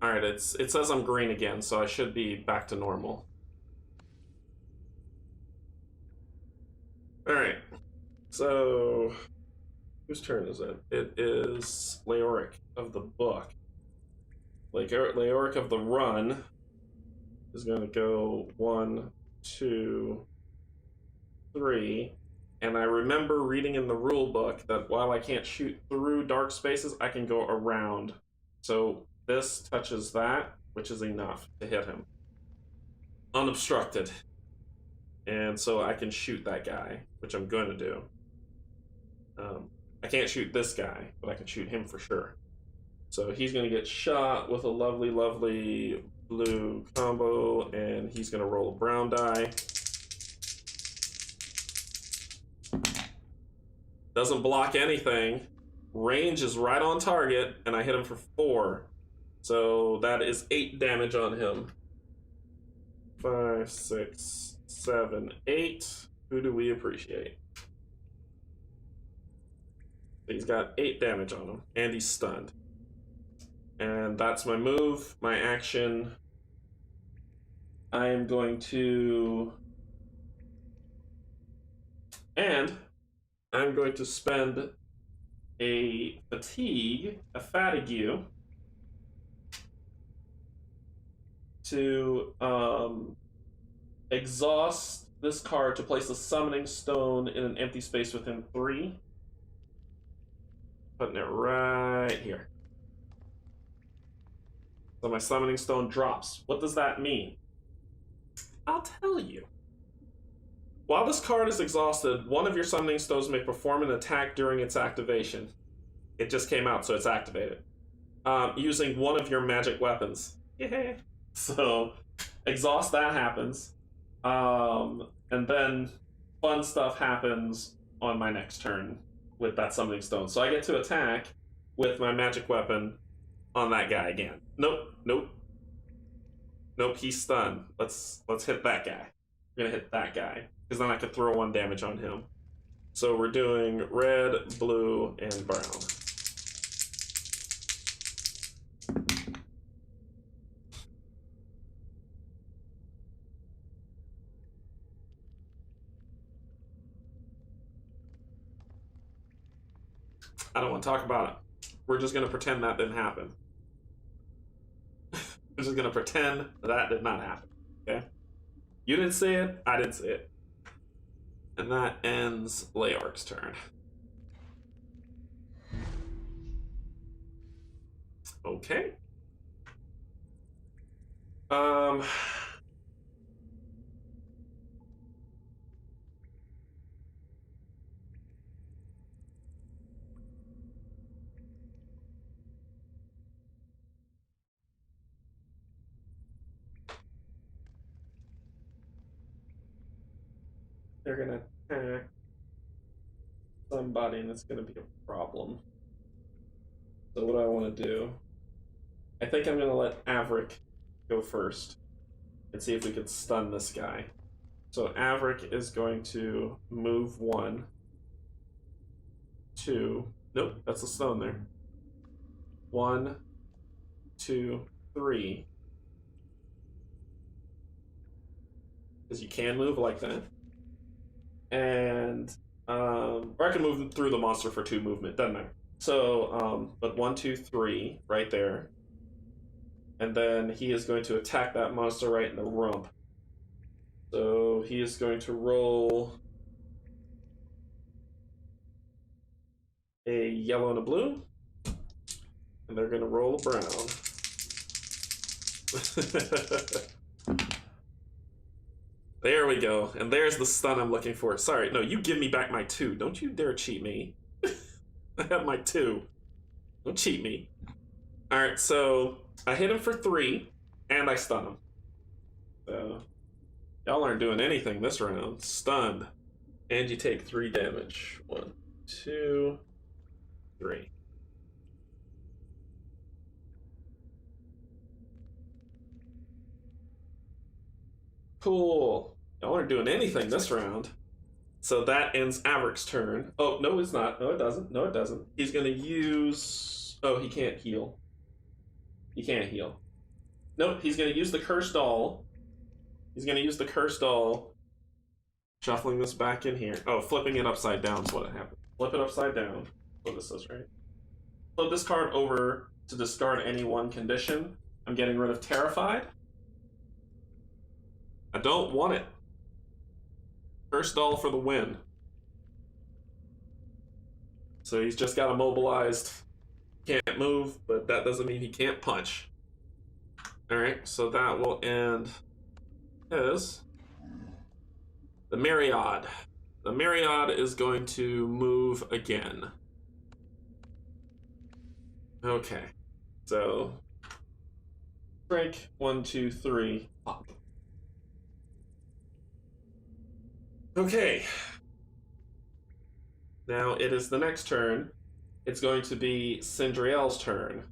Alright, it says I'm green again, so I should be back to normal. Alright, so whose turn is it? It is Leoric of the book. Leoric of the run is going to go 1, 2, 3. And I remember reading in the rule book that while I can't shoot through dark spaces, I can go around. So this touches that, which is enough to hit him. Unobstructed. And so I can shoot that guy, which I'm going to do. I can't shoot this guy, but I can shoot him for sure. So he's going to get shot with a lovely, lovely blue combo, and he's going to roll a brown die. Doesn't block anything. Range is right on target, and I hit him for 4. So that is 8 damage on him. 5, 6, 7, 8. Who do we appreciate? He's got 8 damage on him, and he's stunned. And that's my move, my action. I am going to... And I'm going to spend a fatigue, to exhaust this card to place a summoning stone in an empty space within 3. Putting it right here. So my summoning stone drops. What does that mean? I'll tell you. While this card is exhausted, one of your summoning stones may perform an attack during its activation. It just came out, so it's activated. Using one of your magic weapons. Yeah. So, exhaust, that happens. And then fun stuff happens on my next turn with that summoning stone. So I get to attack with my magic weapon on that guy again. Nope, nope. Nope, he's stunned. Let's hit that guy. We're gonna hit that guy, because then I can throw 1 damage on him. So we're doing red, blue, and brown. I don't want to talk about it. We're just going to pretend that didn't happen. We're just going to pretend that did not happen. Okay? You didn't see it. I didn't see it. And that ends Leorc's turn. Okay. They're gonna attack somebody, and it's gonna be a problem. So what do I want to do? I think I'm gonna let Averick go first and see if we can stun this guy. So Averick is going to move 1, 2. Nope, that's a stone there. 1, 2, 3. Because you can move like that. And or I can move through the monster for 2 movement, doesn't matter. So but 1, 2, 3 right there. And then he is going to attack that monster right in the rump. So he is going to roll a yellow and a blue. And they're going to roll a brown. There we go. And there's the stun I'm looking for. Sorry, no, you give me back my 2. Don't you dare cheat me. I have my 2. Don't cheat me. Alright, so I hit him for 3, and I stun him. So, y'all aren't doing anything this round. Stunned. And you take 3 damage. 1, 2, 3. Cool. Y'all aren't doing anything this round. So that ends Averick's turn. Oh, no, it's not. No, it doesn't. No, it doesn't. He's going to use... Oh, he can't heal. He can't heal. Nope, he's going to use the Cursed Doll. He's going to use the Cursed Doll. Shuffling this back in here. Oh, flipping it upside down is what it happened. Flip it upside down. What this is, right? Flip this card over to discard any 1 condition. I'm getting rid of Terrified. I don't want it. Cursed Doll for the win. So he's just got immobilized. Can't move, but that doesn't mean he can't punch. Alright, so that will end his. The Myriad. The Myriad is going to move again. Okay. So break 1, 2, 3. Up. Okay. Now it is the next turn. It's going to be Cinderella's turn.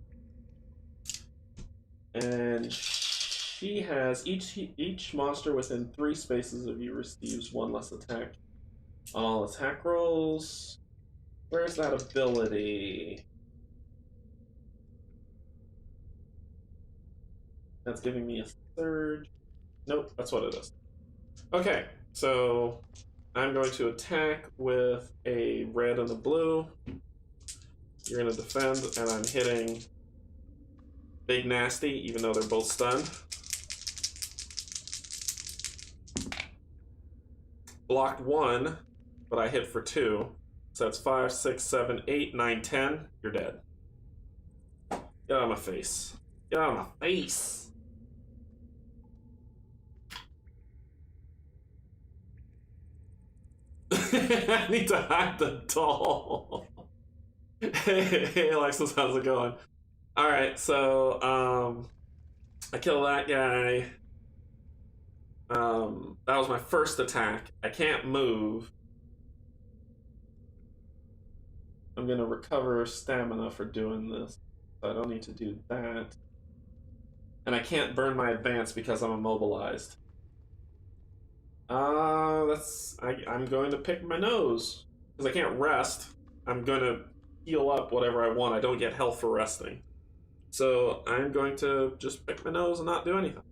And she has each monster within 3 spaces of you receives 1 less attack on all attack rolls. Where's that ability? That's giving me a surge. Nope, that's what it is. Okay, so I'm going to attack with a red and a blue. You're going to defend, and I'm hitting Big Nasty, even though they're both stunned. Blocked 1, but I hit for 2. So that's 5, 6, 7, 8, 9, 10. You're dead. Get out of my face. Get out of my face. I need to hide the doll. Hey, Alexis, how's it going? Alright, so, I kill that guy. That was my first attack. I can't move. I'm gonna recover stamina for doing this, so I don't need to do that. And I can't burn my advance because I'm immobilized. I'm going to pick my nose. Because I can't rest. I'm gonna heal up whatever I want. I don't get health for resting. So I'm going to just pick my nose and not do anything.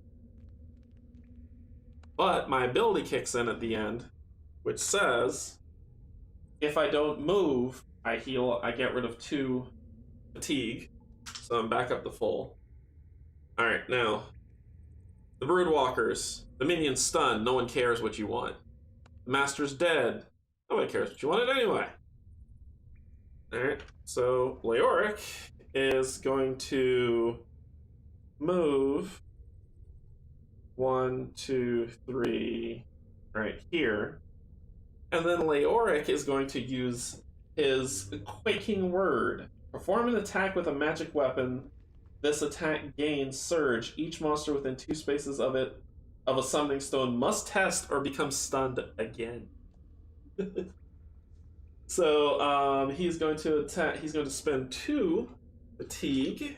But my ability kicks in at the end, which says, if I don't move, I heal, I get rid of 2 fatigue. So I'm back up to full. Alright, now, the Broodwalkers. The minion's stunned, no one cares what you want. The Master's dead, nobody cares what you wanted anyway. Alright, so Leoric is going to move 1, 2, 3 right here. And then Leoric is going to use his Quaking Word. Perform an attack with a magic weapon. This attack gains Surge. Each monster within 2 spaces of it, of a summoning stone, must test or become stunned again. So he's going to attack. He's going to spend 2 fatigue.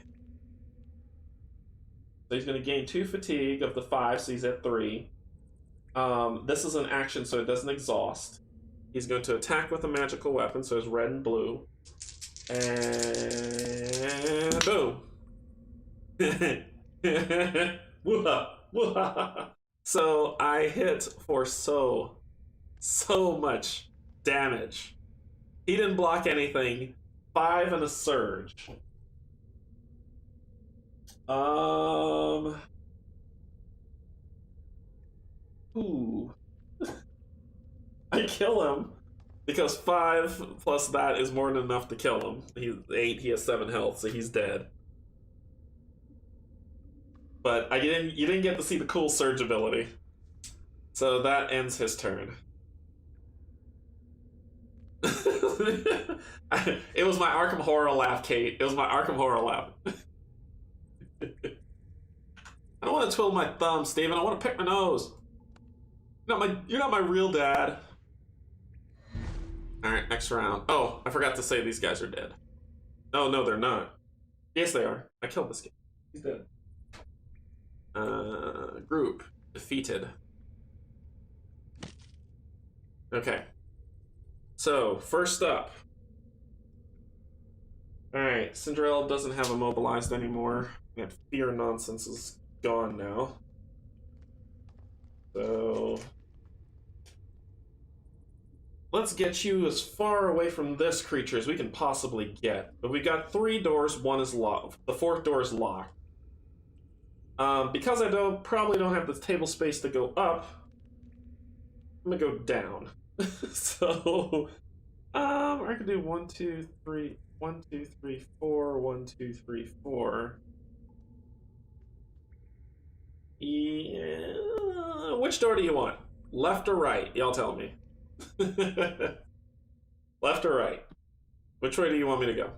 So he's going to gain 2 fatigue of the 5, so he's at 3. This is an action, so it doesn't exhaust. He's going to attack with a magical weapon, so it's red and blue. And boom. So I hit for so much damage. He didn't block anything. 5 and a surge. Ooh. I kill him because 5 plus that is more than enough to kill him. He's 8. He has 7 health, so he's dead. But you didn't get to see the cool surge ability, so that ends his turn. It was my Arkham Horror laugh, Kate. It was my Arkham Horror laugh. I don't want to twiddle my thumb, Steven. I want to pick my nose. You're not my real dad. Alright, next round. Oh, I forgot to say these guys are dead. Oh, no, they're not. Yes, they are. I killed this guy. He's dead. Group. Defeated. Okay. So, first up. Alright, Cinderella doesn't have immobilized anymore. That fear nonsense is gone now. So let's get you as far away from this creature as we can possibly get. But we've got 3 doors, 1 is locked. The 4th door is locked. Because I probably don't have the table space to go up, I'm gonna go down. So I can do 1, 2, 3, 1, 2, 3, 4, 1, 2, 3, 4. Yeah. Which door do you want? Left or right? Y'all tell me. Left or right? Which way do you want me to go?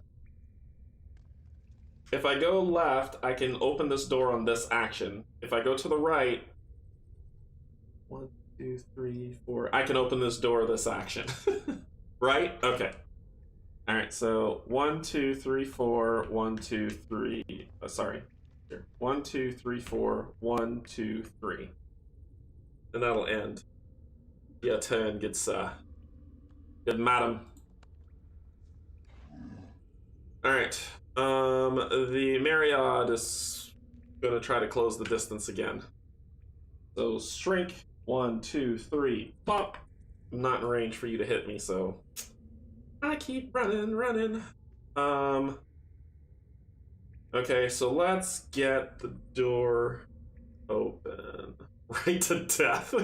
If I go left, I can open this door on this action. If I go to the right, 1, 2, 3, 4, I can open this door this action. Right? Okay. Alright, so 1, 2, 3, 4, 1, 2, 3. Sorry. Here. 1, 2, 3, 4, 1, 2, 3. And that'll end. Your turn gets good, madam. Alright. The Myriad is gonna try to close the distance again. So shrink, 1, 2, 3, pop. I'm not in range for you to hit me, so I keep running. Okay, so let's get the door open. Right to death.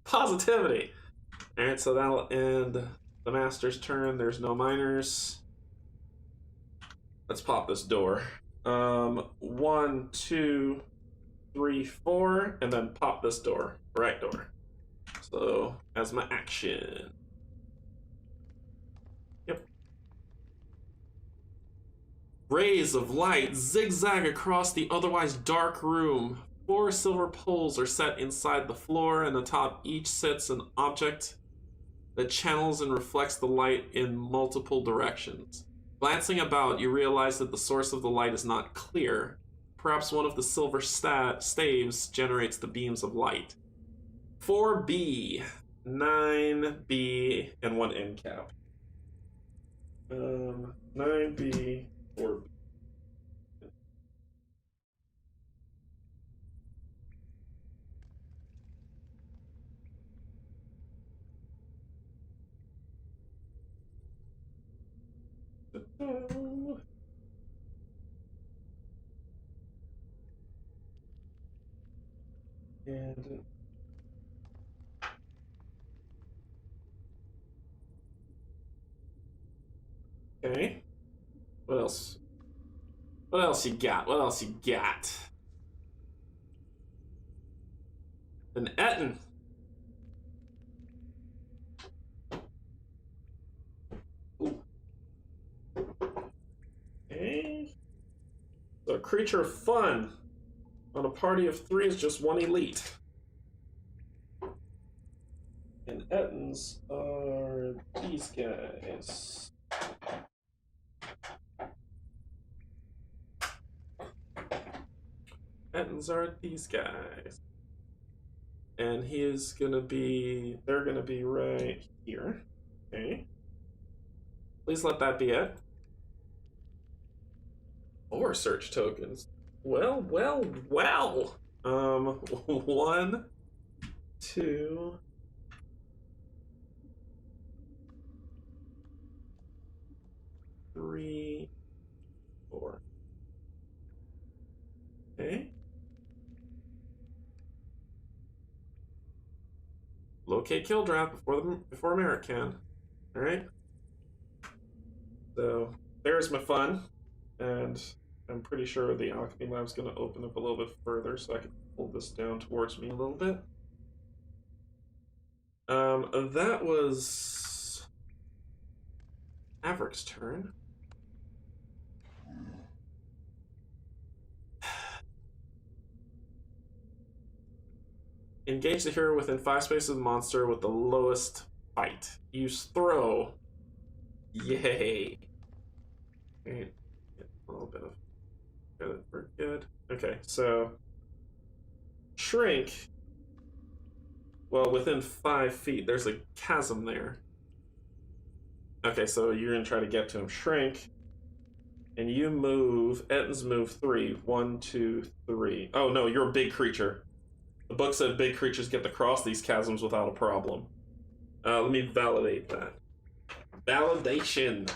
Positivity. Alright, so that'll end the master's turn. There's no minors. Let's pop this door. 1, 2, 3, 4, and then pop this door. Right door. So, as my action. Yep. Rays of light zigzag across the otherwise dark room. 4 silver poles are set inside the floor, and atop each sits an object that channels and reflects the light in multiple directions. Glancing about, you realize that the source of the light is not clear. Perhaps one of the silver staves generates the beams of light. 4B, 9B, and 1 end cap. 9B, 4B. And okay. What else? What else you got? What else you got? An Etten. Ooh. Okay. So a creature of fun. On a party of 3 is just 1 elite. And Ettins are these guys. Ettins are these guys. And he is gonna be, they're gonna be right here. Okay. Please let that be it. 4 search tokens. Well. 1, 2, 3, 4. Okay. Locate kill draft before Merrick can. All right. So there's my fun, and I'm pretty sure the alchemy lab's going to open up a little bit further, so I can pull this down towards me a little bit. That was Maverick's turn. Engage the hero within 5 spaces of the monster with the lowest fight. Use throw. Yay. Okay. A little bit of good. We're good. Okay, so shrink. Well, within 5 feet, there's a chasm there. Okay, so you're gonna try to get to him. Shrink. And you move. Ettins move 3. 1, 2, 3. Oh no, you're a big creature. The book said big creatures get to cross these chasms without a problem. Let me validate that. Validation.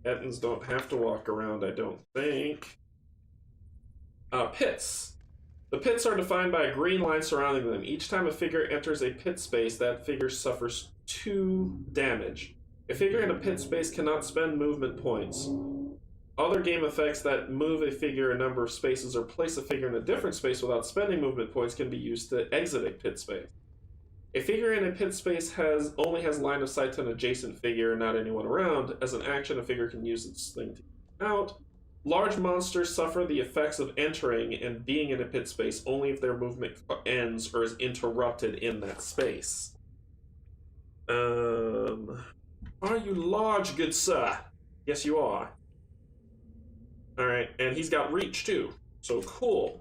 Ettins don't have to walk around, I don't think. Pits. The pits are defined by a green line surrounding them. Each time a figure enters a pit space, that figure suffers 2 damage. A figure in a pit space cannot spend movement points. Other game effects that move a figure a number of spaces or place a figure in a different space without spending movement points can be used to exit a pit space. A figure in a pit space only has line of sight to an adjacent figure, not anyone around. As an action, a figure can use its thing to get out. Large monsters suffer the effects of entering and being in a pit space only if their movement ends or is interrupted in that space. Are you large, good sir? Yes, you are. Alright, and he's got reach too, so cool.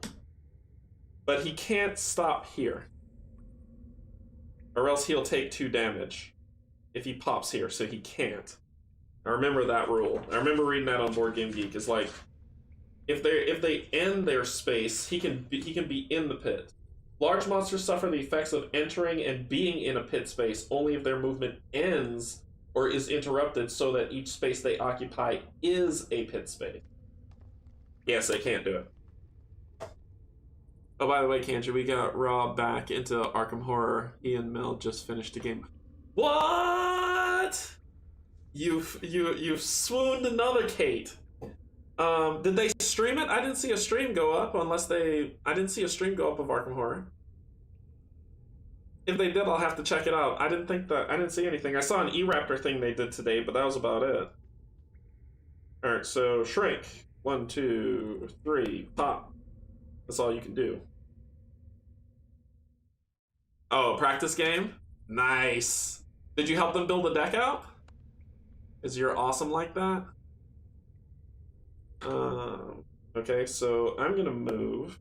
But he can't stop here. Or else he'll take 2 damage if he pops here, so he can't. I remember that rule. I remember reading that on Board Game Geek. It's like, if they end their space, he can be in the pit. Large monsters suffer the effects of entering and being in a pit space only if their movement ends or is interrupted, so that each space they occupy is a pit space. Yes, they can't do it. Oh, by the way, Canje, we got Rob back into Arkham Horror. He and Mel just finished a game. What? You've swooned another Kate. Did they stream it? I didn't see a stream go up I didn't see a stream go up of Arkham Horror. If they did, I'll have to check it out. I didn't see anything. I saw an E-Raptor thing they did today, but that was about it. Alright, so shrink. 1, 2, 3, pop. That's all you can do. Oh, practice game? Nice. Did you help them build a deck out? Is you're awesome like that? Okay, so I'm gonna move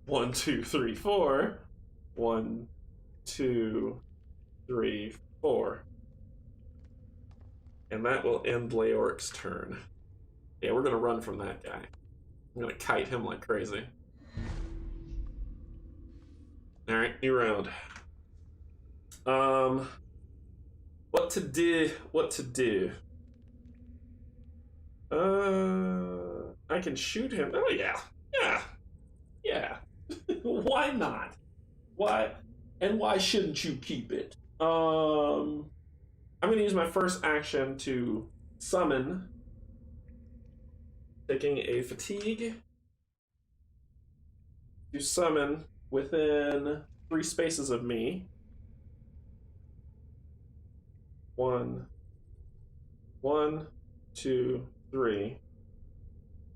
1, 2, 3, 4. 1, 2, 3, 4. And that will end Leoric's turn. Yeah, we're gonna run from that guy. I'm gonna kite him like crazy. Alright, new round. What to do? I can shoot him. Oh yeah. Why not? Why? And why shouldn't you keep it? I'm gonna use my first action to summon, taking a fatigue to summon within 3 spaces of me. 1, 2, 3.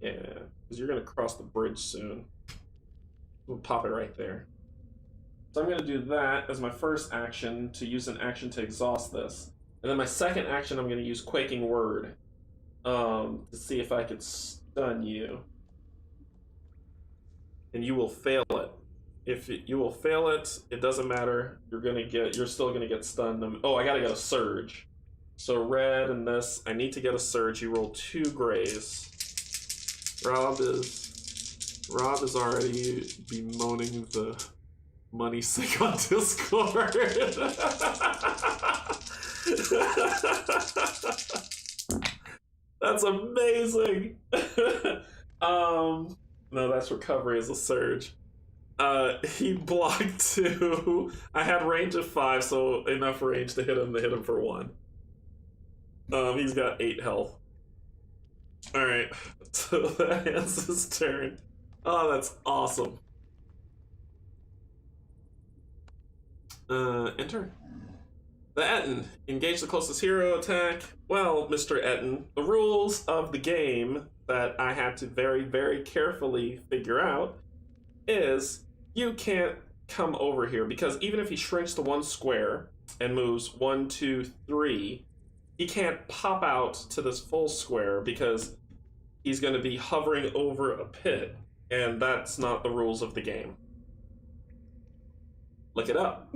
Yeah, because you're gonna cross the bridge soon. We'll pop it right there. So I'm gonna do that as my first action to use an action to exhaust this. And then my second action, I'm gonna use Quaking Word to see if I could stun you. And you will fail it. If you will fail it, it doesn't matter. You're still gonna get stunned. Oh, I gotta get a surge. So red and this, I need to get a surge. You roll 2 grays. Rob is already bemoaning the money sink on Discord. That's amazing. No, that's recovery as a surge. He blocked 2. I had range of 5, so enough range to hit him for 1. He's got 8 health. Alright, so that ends his turn. Oh, that's awesome. Enter. The Etten. Engage the closest hero attack. Well, Mr. Etten, the rules of the game that I had to very, very carefully figure out is you can't come over here, because even if he shrinks to 1 square and moves 1, 2, 3, he can't pop out to this full square because he's going to be hovering over a pit, and that's not the rules of the game. Look it up.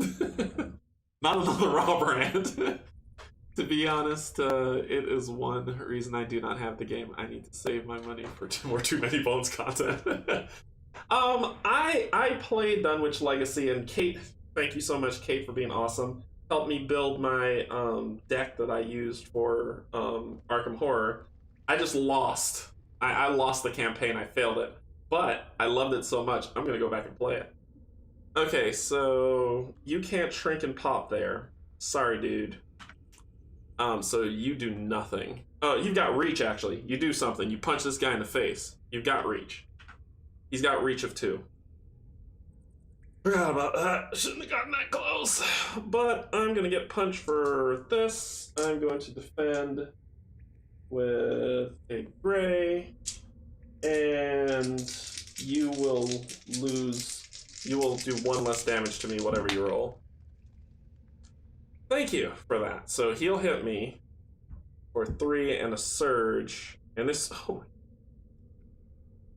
Not another raw brand. To be honest, it is one reason I do not have the game. I need to save my money for Too Many Bones content. I played Dunwich Legacy, and Kate, thank you so much, Kate, for being awesome. Helped me build my deck that I used for Arkham Horror. I just lost. I lost the campaign. I failed it. But I loved it so much, I'm going to go back and play it. Okay, so you can't shrink and pop there. Sorry, dude. So you do nothing. Oh, you've got reach, actually. You do something. You punch this guy in the face. You've got reach. He's got reach of 2. Forgot about that. Shouldn't have gotten that close. But I'm going to get punched for this. I'm going to defend with a gray. And you will lose. You will do 1 less damage to me, whatever you roll. Thank you for that. So he'll hit me for 3 and a surge. And this... Oh.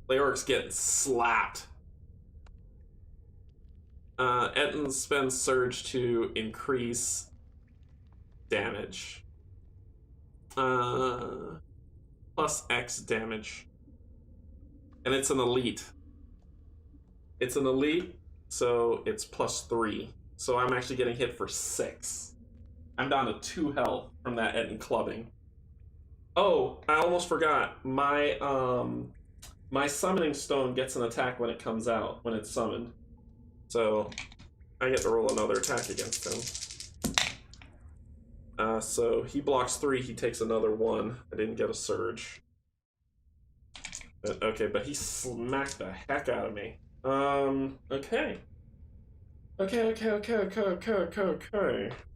Leoric's getting slapped. Etten spends surge to increase damage. Plus X damage. And it's an elite. It's an elite, so it's plus 3. So I'm actually getting hit for 6. I'm down to 2 health from that and clubbing. Oh, I almost forgot. My summoning stone gets an attack when it comes out, when it's summoned. So I get to roll another attack against him. So he blocks 3, he takes another 1. I didn't get a surge. Okay, but he smacked the heck out of me. Okay. Okay.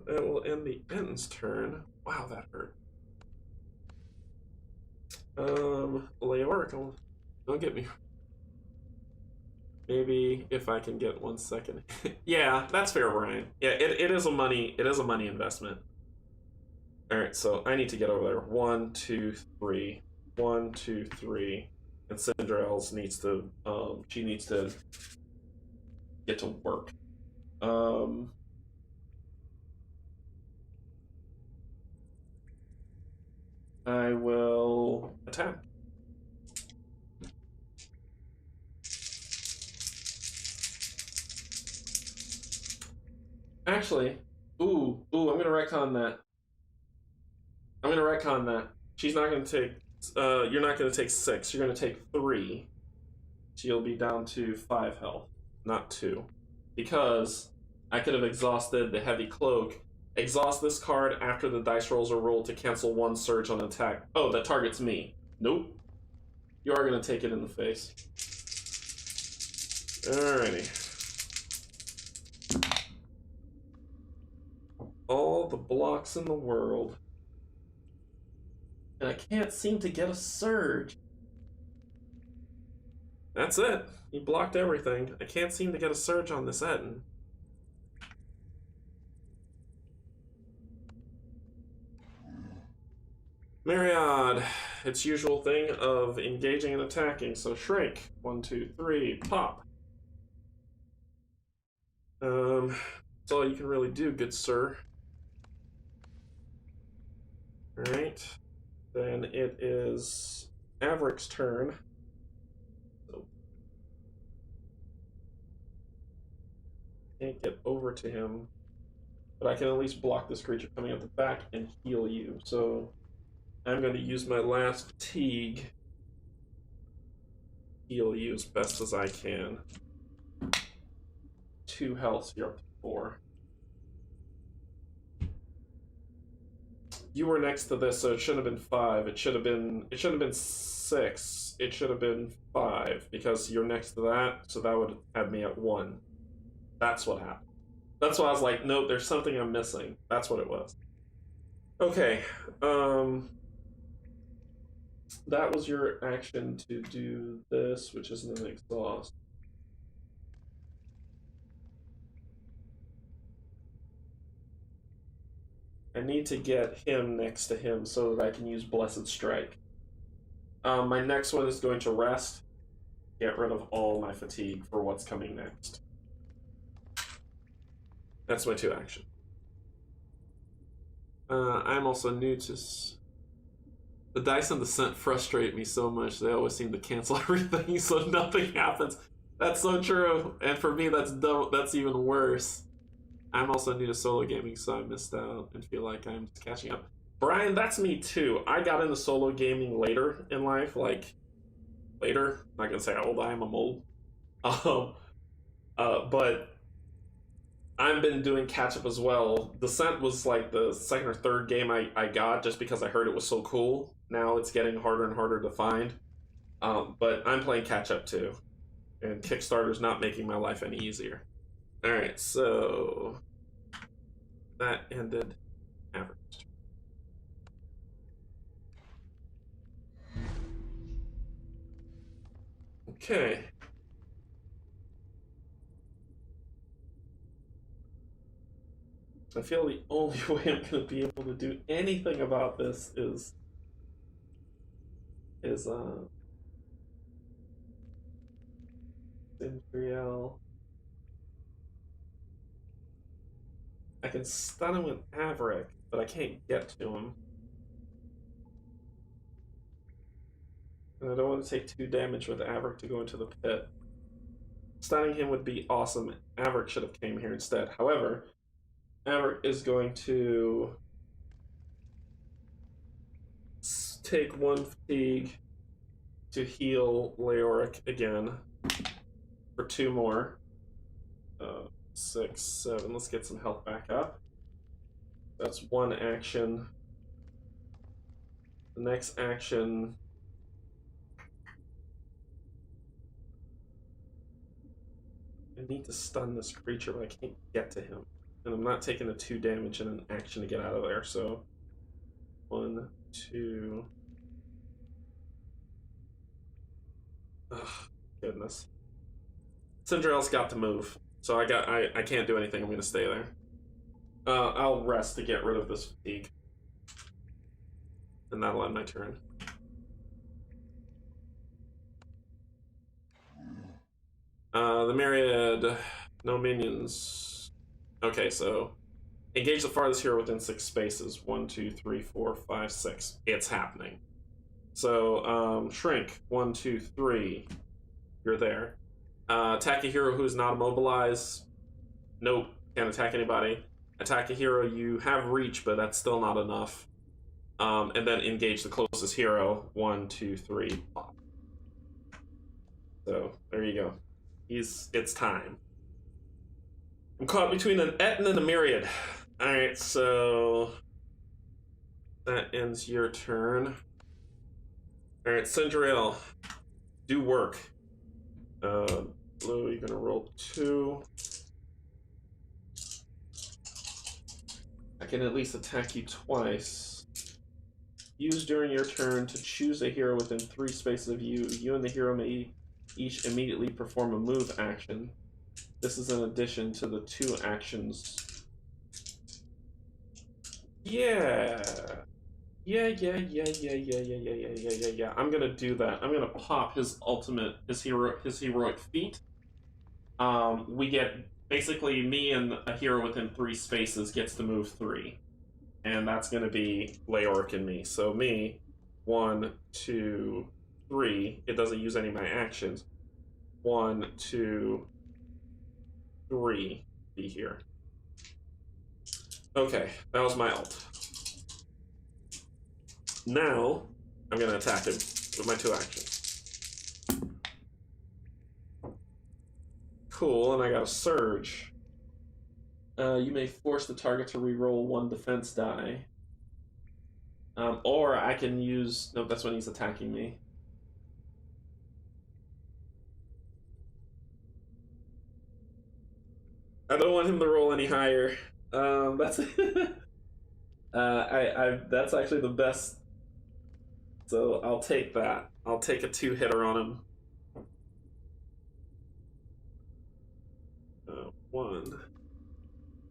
That will end the Enten's turn. Wow, that hurt. Leoric, don't get me. Maybe if I can get 1 second. Yeah, that's fair, Brian. Yeah, it is a money investment. Alright, so I need to get over there. 1, 2, 3. 1, 2, 3. And Cinderella's needs to she needs to get to work. I will attack. Actually, I'm gonna retcon that. She's not gonna take you're not gonna take 6, you're gonna take 3. So you'll be down to 5 health, not 2. Because I could have exhausted the heavy cloak. Exhaust this card after the dice rolls are rolled to cancel 1 surge on attack. Oh, that targets me. Nope. You are gonna take it in the face. Alrighty. All the blocks in the world. And I can't seem to get a surge. That's it. He blocked everything. I can't seem to get a surge on this Etten. Myriad. Its usual thing of engaging and attacking, so shrink. 1, 2, 3, pop. That's all you can really do, good sir. Alright. Then it is Averick's turn. So can't get over to him, but I can at least block this creature coming out the back and heal you. So I'm going to use my last fatigue. Heal you as best as I can. 2 health, so you're up to 4. You were next to this, so it should have been 5. It should have been 6. It should have been 5 because you're next to that, so that would have me at 1. That's what happened. That's why I was like, nope, there's something I'm missing. That's what it was. Okay. That was your action to do this, which isn't an exhaust. I need to get him next to him so that I can use Blessed Strike. My next one is going to rest. Get rid of all my fatigue for what's coming next. That's my 2 action. I'm also new to... The dice and the scent frustrate me so much. They always seem to cancel everything, so nothing happens. That's so true. And for me, that's even worse. I'm also new to solo gaming, so I missed out and feel like I'm just catching up. Brian, that's me too. I got into solo gaming later in life, like later. I'm not gonna say how old I am. I'm old. But I've been doing catch up as well. Descent was like the 2nd or 3rd game I got just because I heard it was so cool. Now it's getting harder and harder to find. But I'm playing catch up too, and Kickstarter's not making my life any easier. Alright, so that ended average. Okay. I feel the only way I'm going to be able to do anything about this is Cinderella. I can stun him with Averick, but I can't get to him. And I don't want to take 2 damage with Averick to go into the pit. Stunning him would be awesome. Averick should have came here instead. However, Averick is going to take 1 fatigue to heal Leoric again for 2 more. 6, 7. Let's get some health back up. That's 1 action. The next action. I need to stun this creature, but I can't get to him. And I'm not taking the 2 damage in an action to get out of there, so 1, 2. Ugh, goodness. Cinderella's got to move, so I can't do anything. I'm gonna stay there. I'll rest to get rid of this fatigue, and that'll end my turn. The Myriad, no minions. Okay, so engage the farthest hero within 6 spaces. 1, 2, 3, 4, 5, 6. It's happening. So, shrink. 1, 2, 3. You're there. Attack a hero who's not immobilized. Nope, can't attack anybody. Attack a hero you have reach, but that's still not enough. And then engage the closest hero. 1, 2, 3. Pop. So there you go. It's time. I'm caught between an Ettin and a Myriad. All right, so that ends your turn. All right, Cinderella, do work. Blue, you're gonna roll 2. I can at least attack you twice. Use during your turn to choose a hero within 3 spaces of you. You and the hero may each immediately perform a move action. This is in addition to the 2 actions. Yeah. Yeah. I'm gonna do that. I'm gonna pop his ultimate, his heroic feat. We get basically me and a hero within 3 spaces gets to move 3, and that's gonna be Leoric and me. So me, 1, 2, 3. It doesn't use any of my actions. 1, 2, 3. Be here. Okay, that was my ult. Now, I'm gonna attack him with my 2 actions. Cool, and I got a surge. You may force the target to reroll 1 defense die. Or I can use... Nope, that's when he's attacking me. I don't want him to roll any higher. That's... that's actually the best. So I'll take that. I'll take a 2-hitter on him. 1,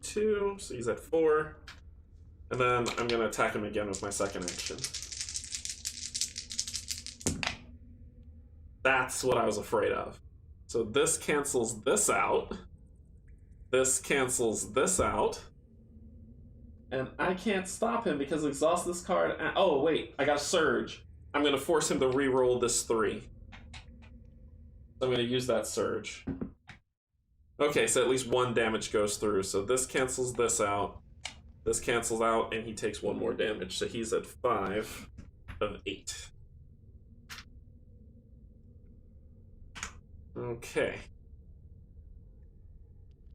2, so he's at 4. And then I'm gonna attack him again with my 2nd action. That's what I was afraid of. So this cancels this out. This cancels this out. And I can't stop him because exhaust this card. Oh, wait, I got a surge. I'm going to force him to re-roll this 3. So I'm going to use that surge. Okay, so at least 1 damage goes through. So this cancels this out. This cancels out, and he takes 1 more damage. So he's at 5 of 8. Okay.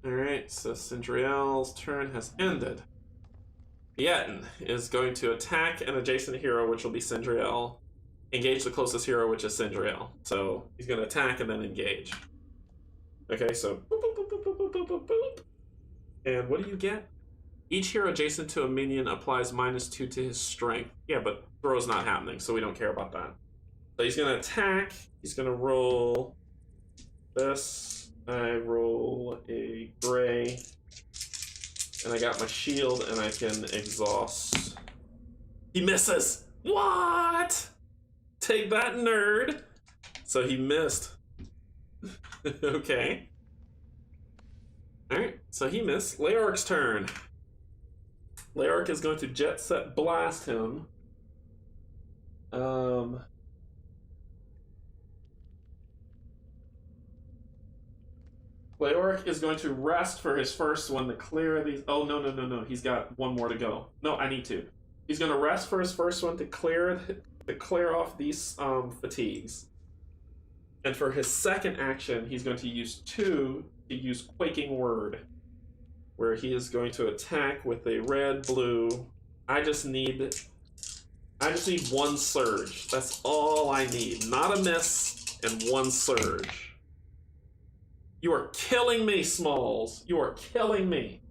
Alright, so Cinderella's turn has ended. Ettin is going to attack an adjacent hero, which will be Cinderella. Engage the closest hero, which is Cinderella. So he's going to attack and then engage. Okay, so boop, boop, boop, boop, boop, boop, boop, boop. And what do you get? Each hero adjacent to a minion applies -2 to his strength. Yeah, but throw's not happening, so we don't care about that. So he's going to attack. He's going to roll this. I roll a gray. And I got my shield, and I can exhaust. He misses! What? Take that, nerd! So he missed. Okay. Alright, so he missed. Leoric's turn. Leoric is going to jet set blast him. Leoric is going to rest for his first one to clear these. Oh, no, no, no, no. He's got one more to go. No, I need to. He's going to rest for his first one to clear off these fatigues. And for his second action, he's going to use 2 to use Quaking Word, where he is going to attack with a red, blue. I just need 1 surge. That's all I need. Not a miss and 1 surge. You are killing me, Smalls. You are killing me.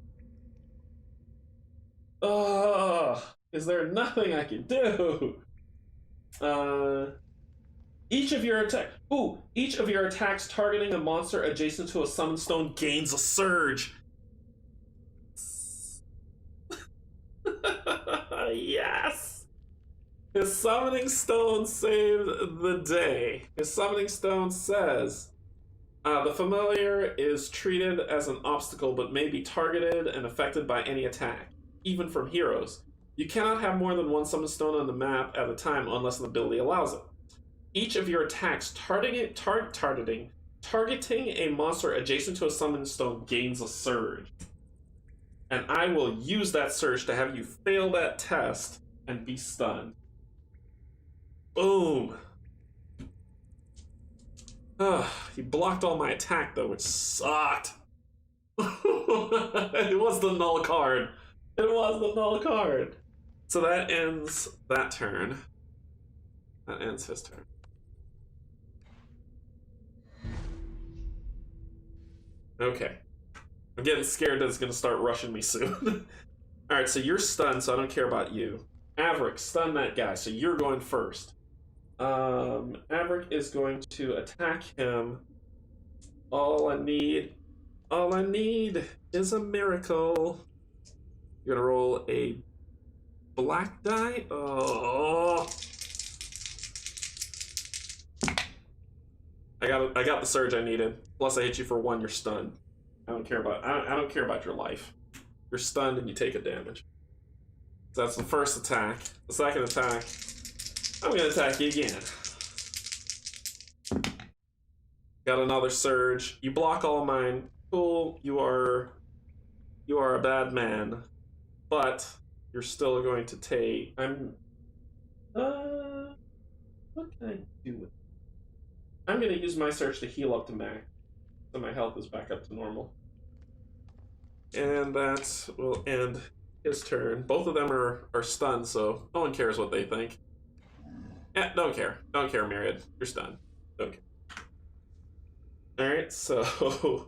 Ugh. Is there nothing I can do? Each of your attacks targeting a monster adjacent to a summon stone gains a surge. Yes! His summoning stone saved the day. His summoning stone says, the familiar is treated as an obstacle but may be targeted and affected by any attack, even from heroes. You cannot have more than 1 summon stone on the map at a time unless an ability allows it. Each of your attacks targeting a monster adjacent to a summon stone gains a surge. And I will use that surge to have you fail that test and be stunned. Boom. He blocked all my attack though, which sucked. It was the null card. It was the null card. So that ends that turn. That ends his turn. Okay. I'm getting scared that it's going to start rushing me soon. Alright, so you're stunned, so I don't care about you. Averick, stun that guy, so you're going first. Averick is going to attack him. All I need is a miracle. You're going to roll a black die. Oh. I got the surge I needed. Plus I hit you for 1, you're stunned. I don't care about your life. You're stunned and you take a damage. So that's the first attack. The second attack, I'm gonna attack you again. Got another surge. You block all mine. Cool. You are a bad man, but you're still going to take. What can I do with? I'm gonna use my surge to heal up to max, so my health is back up to normal. And that will end his turn. Both of them are stunned, so no one cares what they think. Eh, don't care. Don't care, Myriad. You're stunned. Okay. Alright, so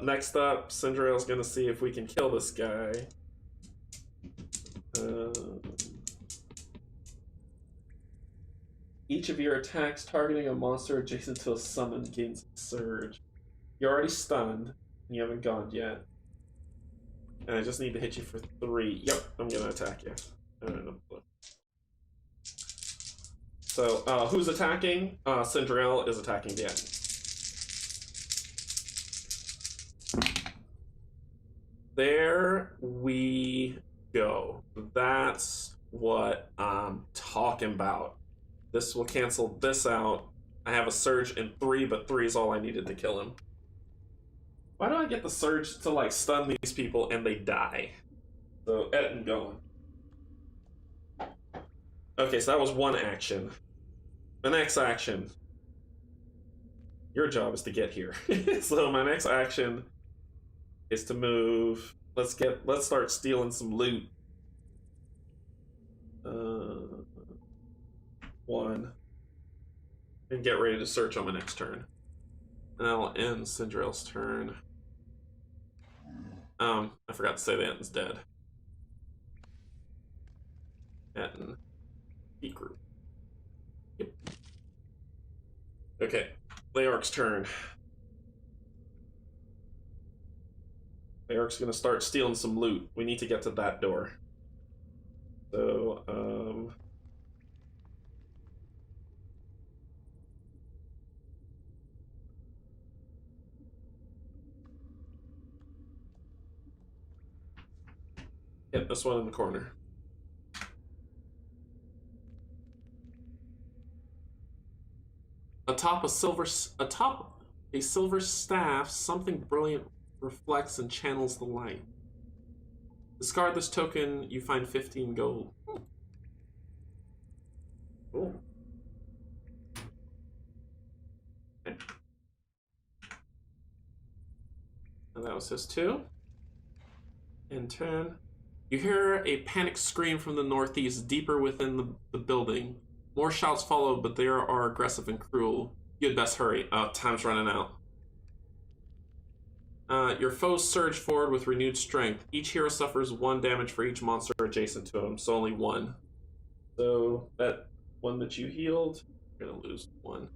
next up, Cinderella's gonna see if we can kill this guy. Each of your attacks targeting a monster adjacent to a summon gains a surge. You're already stunned, and you haven't gone yet. And I just need to hit you for 3. Yep, I'm gonna attack you. So, who's attacking? Cinderella is attacking the enemy. There we go. That's what I'm talking about. This will cancel this out. I have a surge in 3, but 3 is all I needed to kill him. Why do I get the surge to, like, stun these people and they die? So, Etten going. Okay, so that was one action. The next action. Your job is to get here. So my next action is to move. Let's start stealing some loot. 1. And get ready to search on my next turn. And I'll end Cinderella's turn. I forgot to say that Etten's dead. Etten. Heat group. Yep. Okay. Leoric's turn. Leoric's gonna start stealing some loot. We need to get to that door. So, hit this one in the corner. Atop A silver staff, something brilliant reflects and channels the light. Discard this token, you find 15 gold. Cool. Okay. And that was his 2. In turn, you hear a panicked scream from the northeast, deeper within the building. More shouts follow, but they are aggressive and cruel. You had best hurry. Time's running out. Your foes surge forward with renewed strength. Each hero suffers 1 damage for each monster adjacent to him, so only 1. So that 1 that you healed, you're gonna lose 1.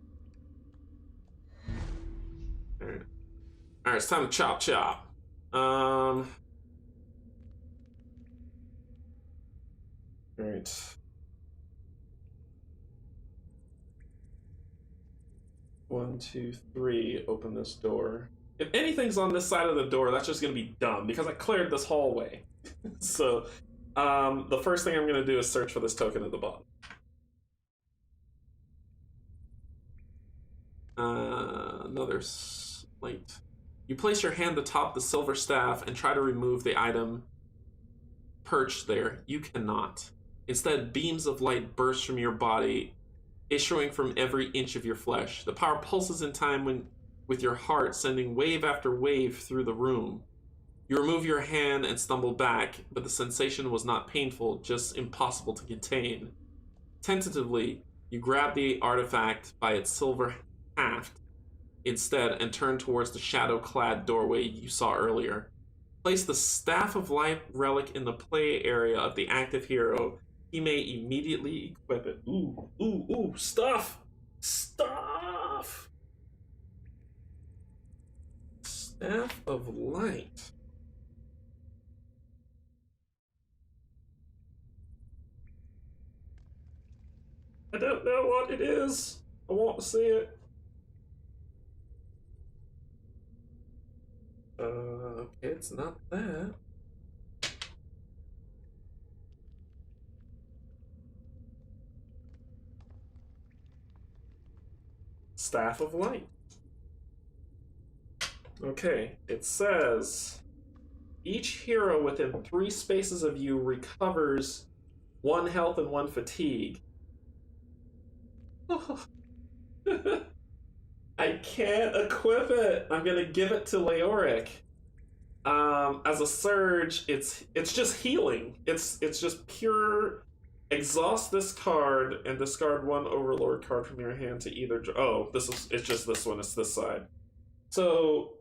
Alright. Alright, it's time to chop. Alright. 1, 2, 3, open this door. If anything's on this side of the door, that's just gonna be dumb, because I cleared this hallway. So, the first thing I'm gonna do is search for this token at the bottom. Another slate. You place your hand atop the silver staff and try to remove the item perched there. You cannot. Instead, beams of light burst from your body, issuing from every inch of your flesh. The power pulses in time with your heart, sending wave after wave through the room. You remove your hand and stumble back, but the sensation was not painful, just impossible to contain. Tentatively, you grab the artifact by its silver haft instead and turn towards the shadow-clad doorway you saw earlier. Place the Staff of Life relic in the play area of the active hero. He may immediately equip it. Ooh, stuff! Stuff! Staff of Light. I don't know what it is. I want to see it. Okay, it's not that. Staff of Light. Okay, it says each hero within 3 spaces of you recovers 1 health and 1 fatigue. I can't equip it. I'm gonna give it to Leoric. As a surge, it's just healing. It's just pure. Exhaust this card and discard 1 overlord card from your hand to either. Oh, it's just this one. It's this side. So,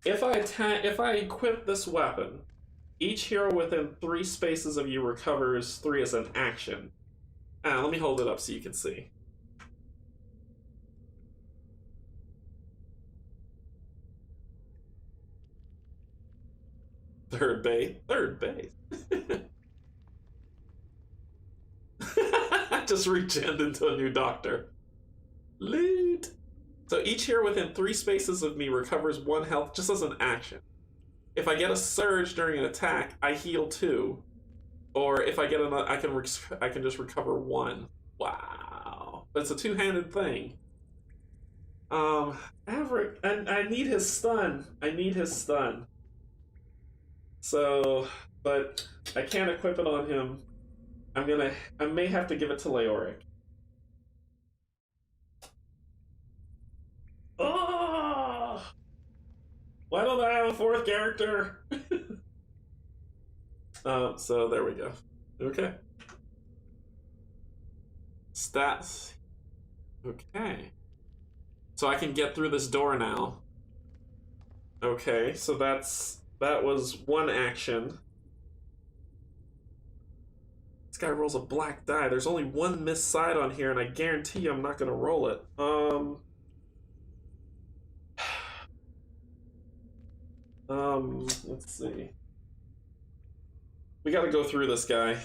if I equip this weapon, each hero within 3 spaces of you recovers 3 as an action. Let me hold it up so you can see. Third base. Just regened into a new doctor. Loot. So each hero within 3 spaces of me recovers 1 health just as an action. If I get a surge during an attack, I heal 2. Or if I get another, I can just recover 1. Wow. But it's a 2-handed thing. Maverick, and I need his stun. So, but I can't equip it on him. I may have to give it to Leoric. Oh! Why don't I have a 4th character? So there we go. Okay. Stats. Okay. So I can get through this door now. Okay, so that was 1 action. This guy rolls a black die. There's only 1 missed side on here, and I guarantee you I'm not gonna roll it. Let's see. We gotta go through this guy.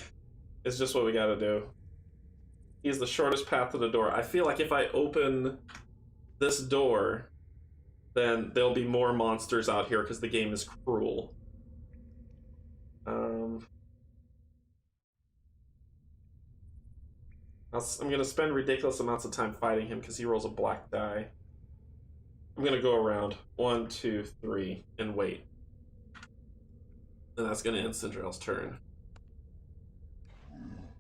It's just what we gotta do. He's the shortest path to the door. I feel like if I open this door, then there'll be more monsters out here because the game is cruel. I'm gonna spend ridiculous amounts of time fighting him because he rolls a black die. I'm gonna go around 1, 2, 3, and wait. And that's gonna end Cinderella's turn.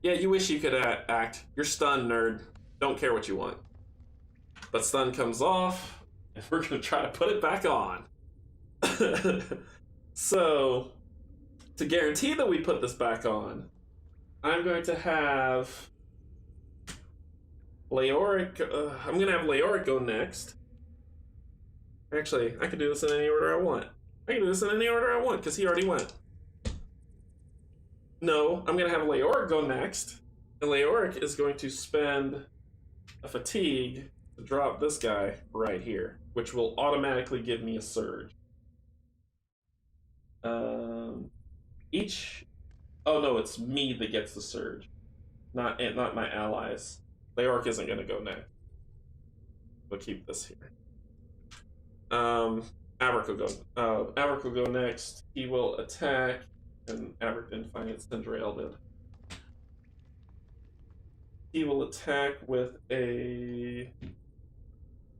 Yeah, you wish you could act. You're stunned, nerd. Don't care what you want. But stun comes off, and we're gonna try to put it back on. So, to guarantee that we put this back on, I'm going to have Leoric. I'm gonna have Leoric go next. Actually, I can do this in any order I want. I can do this in any order I want because he already went. No, I'm gonna have Leoric go next, and Leoric is going to spend a fatigue to drop this guy right here, which will automatically give me a surge. Oh no, it's me that gets the surge, not my allies. Leoric isn't gonna go next. We'll keep this here. Averick will go next. He will attack, and Averick didn't find it. Cinderella did. He will attack with a.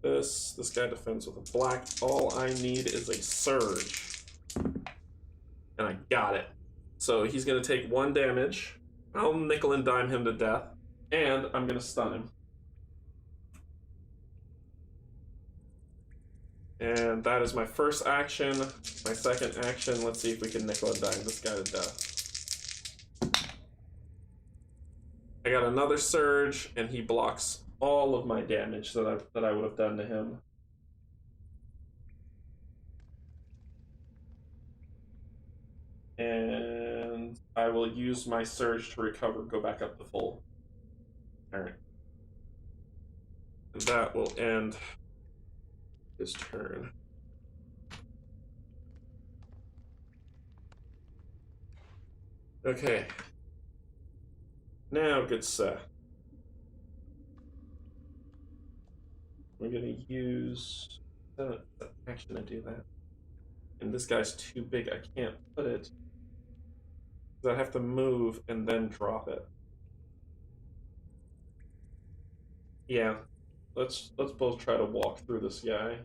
This guy defends with a black. All I need is a surge, and I got it. So he's gonna take 1 damage. I'll nickel and dime him to death, and I'm gonna stun him. And that is my first action. My second action, let's see if we can nickel and dime this guy to death. I got another surge, and he blocks all of my damage that I would have done to him. And I will use my surge to recover, go back up to full. Alright. And that will end his turn. Okay. Now, good Seth. We're gonna use action to do that. And this guy's too big, I can't put it. I have to move and then drop it. Yeah. Let's both try to walk through this guy.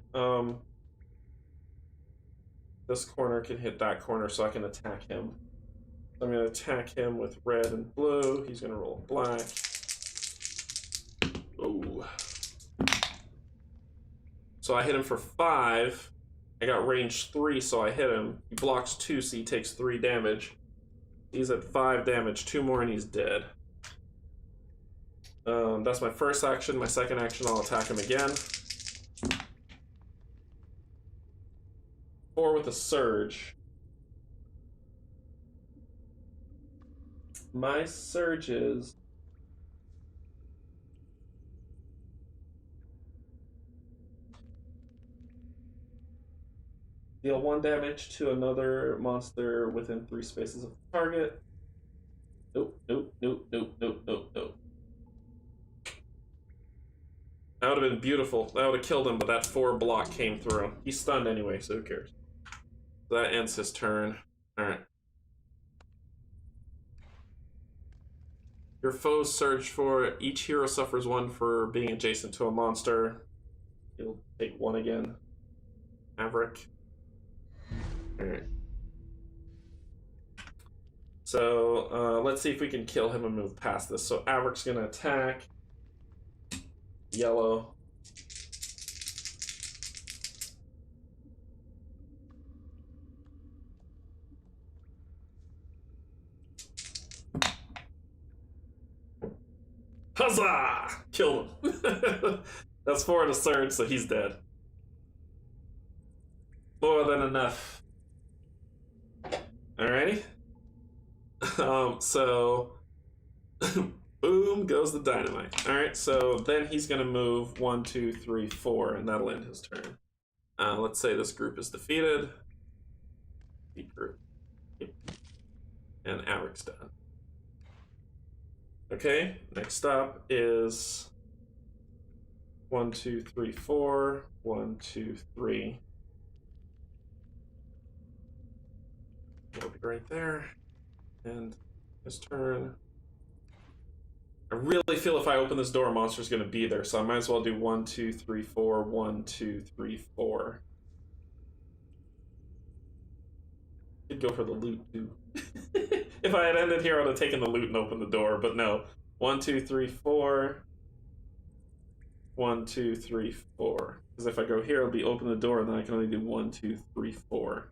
This corner can hit that corner, so I can attack him. So I'm going to attack him with red and blue. He's going to roll black. Oh. So I hit him for 5. I got range 3, so I hit him. He blocks 2, so he takes 3 damage. He's at 5 damage. 2 more and he's dead. That's my first action. My second action, I'll attack him again. 4 with a surge. My surges. Deal 1 damage to another monster within 3 spaces of the target. Nope, nope, nope, nope, nope, nope, nope. That would have been beautiful. That would have killed him, but that 4 block came through. He's stunned anyway, so who cares? That ends his turn. Alright. Your foes surge for each hero suffers 1 for being adjacent to a monster. He'll take 1 again. Averick. Alright. So, let's see if we can kill him and move past this. So Averick's gonna attack. Yellow. Huzzah! Killed him. That's 4 and a surge, so he's dead. More than enough. Alrighty. So boom goes the dynamite. Alright, so then he's gonna move 1, 2, 3, 4, and that'll end his turn. Let's say this group is defeated. Defeat group. And Averick's done. Okay, next up is 1, 2, 3, 4. 1, 2, 3. It'll be right there. And his turn. I really feel if I open this door, a monster's going to be there, so I might as well do 1, 2, 3, 4, 1, 2, 3, 4. Could go for the loot too. If I had ended here, I would have taken the loot and opened the door, but no. 1, 2, 3, 4. 1, 2, 3, 4. Because if I go here, it'll be open the door, and then I can only do 1, 2, 3, 4.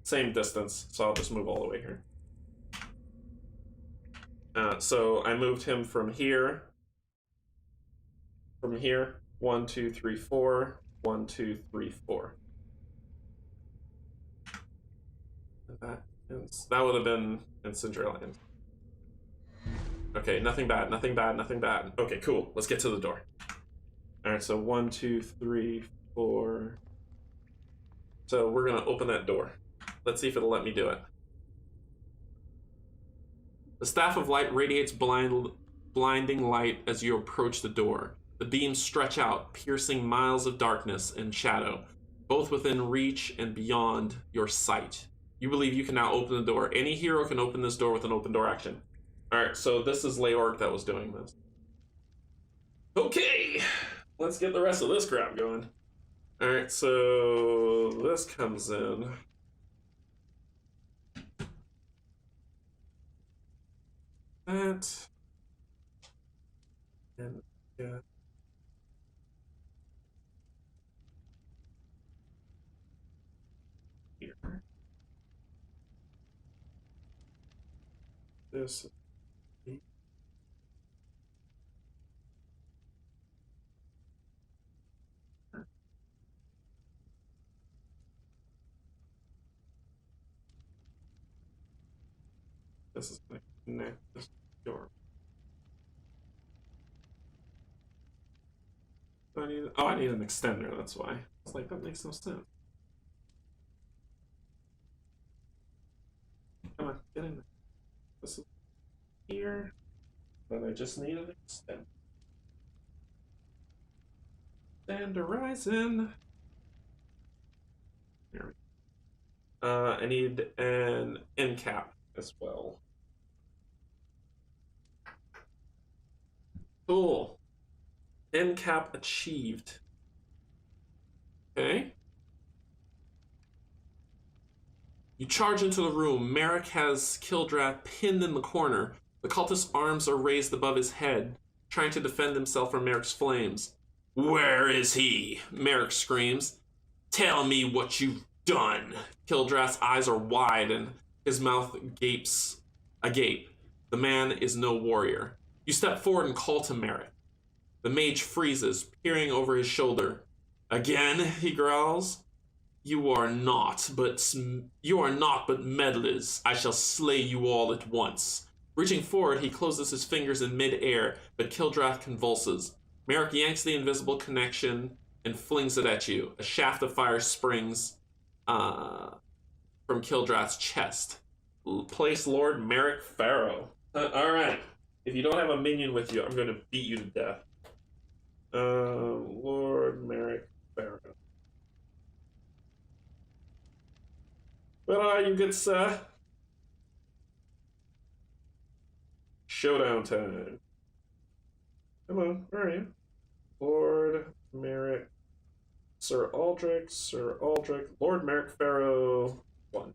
Same distance, so I'll just move all the way here. So I moved him from here. From here. 1, 2, 3, 4. 1, 2, 3, 4. That would have been in Cinderella. Okay, nothing bad, nothing bad, nothing bad. Okay, cool. Let's get to the door. Alright, so 1, 2, 3, 4. So we're gonna open that door. Let's see if it'll let me do it. The staff of light radiates blinding light as you approach the door. The beams stretch out, piercing miles of darkness and shadow, both within reach and beyond your sight. You believe you can now open the door. Any hero can open this door with an open door action. Alright, so this is Leorg that was doing this. Okay, let's get the rest of this crap going. Alright, so this comes in. That. And yeah. Here. This. This is going to connect this door. I need an extender, that's why. It's like, that makes no sense. Come on, get in there. This is here. Then I just need an extender. And horizon. There we go. I need an end cap as well. Cool. End cap achieved. Okay. You charge into the room. Merrick has Kildrath pinned in the corner. The cultist's arms are raised above his head, trying to defend himself from Merrick's flames. Where is he? Merrick screams. Tell me what you've done. Kildrath's eyes are wide and his mouth gapes agape. The man is no warrior. You step forward and call to Merrick. The mage freezes, peering over his shoulder. Again, he growls. You are not but meddlers. I shall slay you all at once. Reaching forward, he closes his fingers in mid-air, but Kildrath convulses. Merrick yanks the invisible connection and flings it at you. A shaft of fire springs from Kildrath's chest. Place Lord Merrick Pharaoh. Alright. If you don't have a minion with you, I'm going to beat you to death. Lord Merrick Pharaoh. Where are you, good sir? Showdown time. Come on, where are you? Lord Merrick. Sir Aldrich, Lord Merrick Pharaoh 1.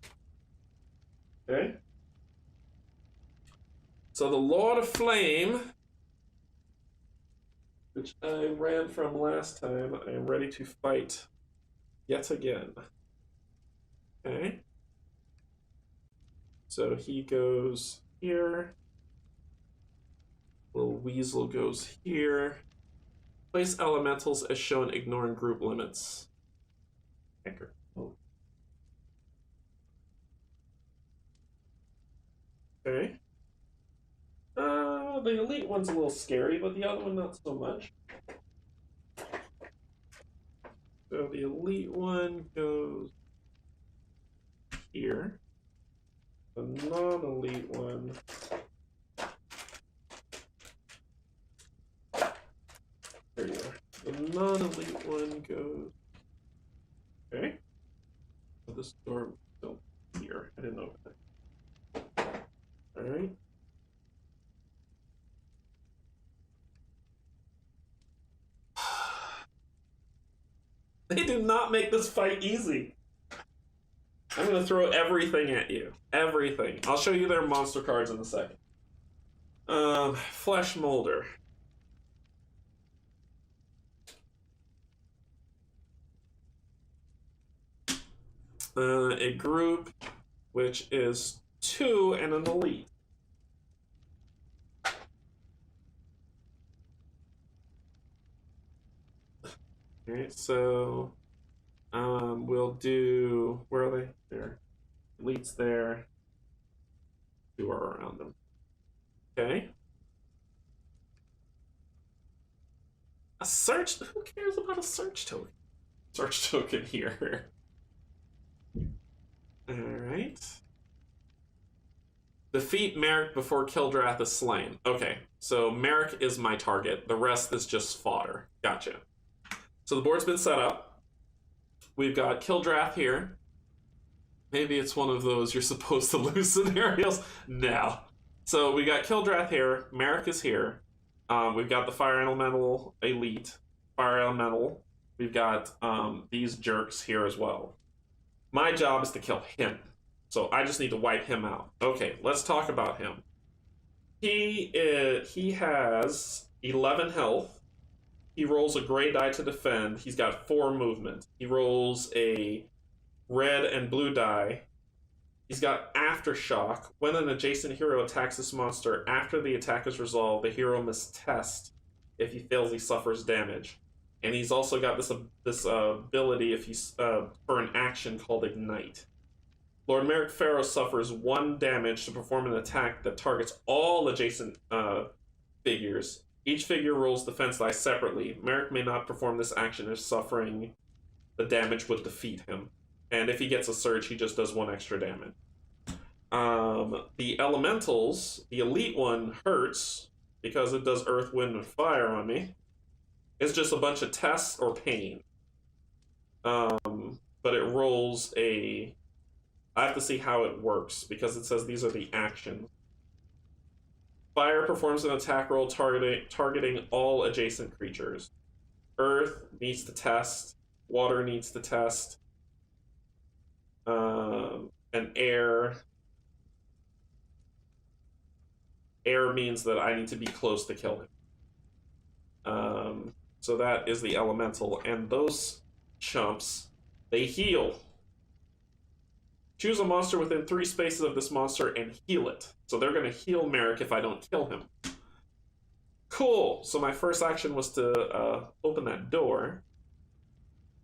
Okay. So the Lord of Flame, which I ran from last time, I am ready to fight yet again. Okay. So he goes here. Little Weasel goes here. Place elementals as shown, ignoring group limits. Anchor. Oh. Okay. The elite one's a little scary, but the other one not so much. So the elite one goes here. The non-elite one. There you are. The non-elite one goes. Okay. So this door was still here. I didn't open it. Alright. They do not make this fight easy. I'm going to throw everything at you. Everything. I'll show you their monster cards in a second. Flesh Molder. A group which is 2 and an elite. Alright, so we'll do, where are they? There. Elites there. 2 are around them. Okay. A search? Who cares about a search token? Search token here. Alright. Defeat Merrick before Kildrath is slain. Okay, so Merrick is my target. The rest is just fodder. Gotcha. So the board's been set up. We've got Kildrath here. Maybe it's one of those you're supposed to lose scenarios. No. So we got Kildrath here. Merrick is here. We've got the Fire Elemental Elite. Fire Elemental. We've got these jerks here as well. My job is to kill him. So I just need to wipe him out. Okay, let's talk about him. He has 11 health. He rolls a gray die to defend. He's got 4 movement. He rolls a red and blue die. He's got Aftershock. When an adjacent hero attacks this monster, after the attack is resolved, the hero must test. If he fails, he suffers damage. And he's also got this ability if he's for an action called Ignite. Lord Merrick Pharaoh suffers 1 damage to perform an attack that targets all adjacent figures. Each figure rolls defense die separately. Merrick may not perform this action if suffering the damage would defeat him. And if he gets a surge, he just does 1 extra damage. The elementals, the elite one hurts because it does earth, wind, and fire on me. It's just a bunch of tests or pain. But it rolls a... I have to see how it works because it says these are the actions. Fire performs an attack roll targeting all adjacent creatures. Earth needs to test. Water needs to test. And air. Air means that I need to be close to kill him. So that is the elemental. And those chumps, they heal. Choose a monster within 3 spaces of this monster and heal it. So they're going to heal Merrick if I don't kill him. Cool. So my first action was to open that door.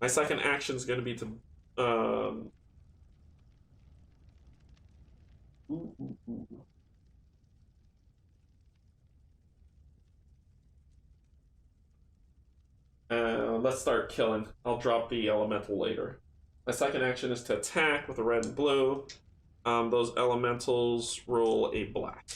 My second action is going to be to... Let's start killing. I'll drop the elemental later. My second action is to attack with a red and blue. Those elementals roll a black.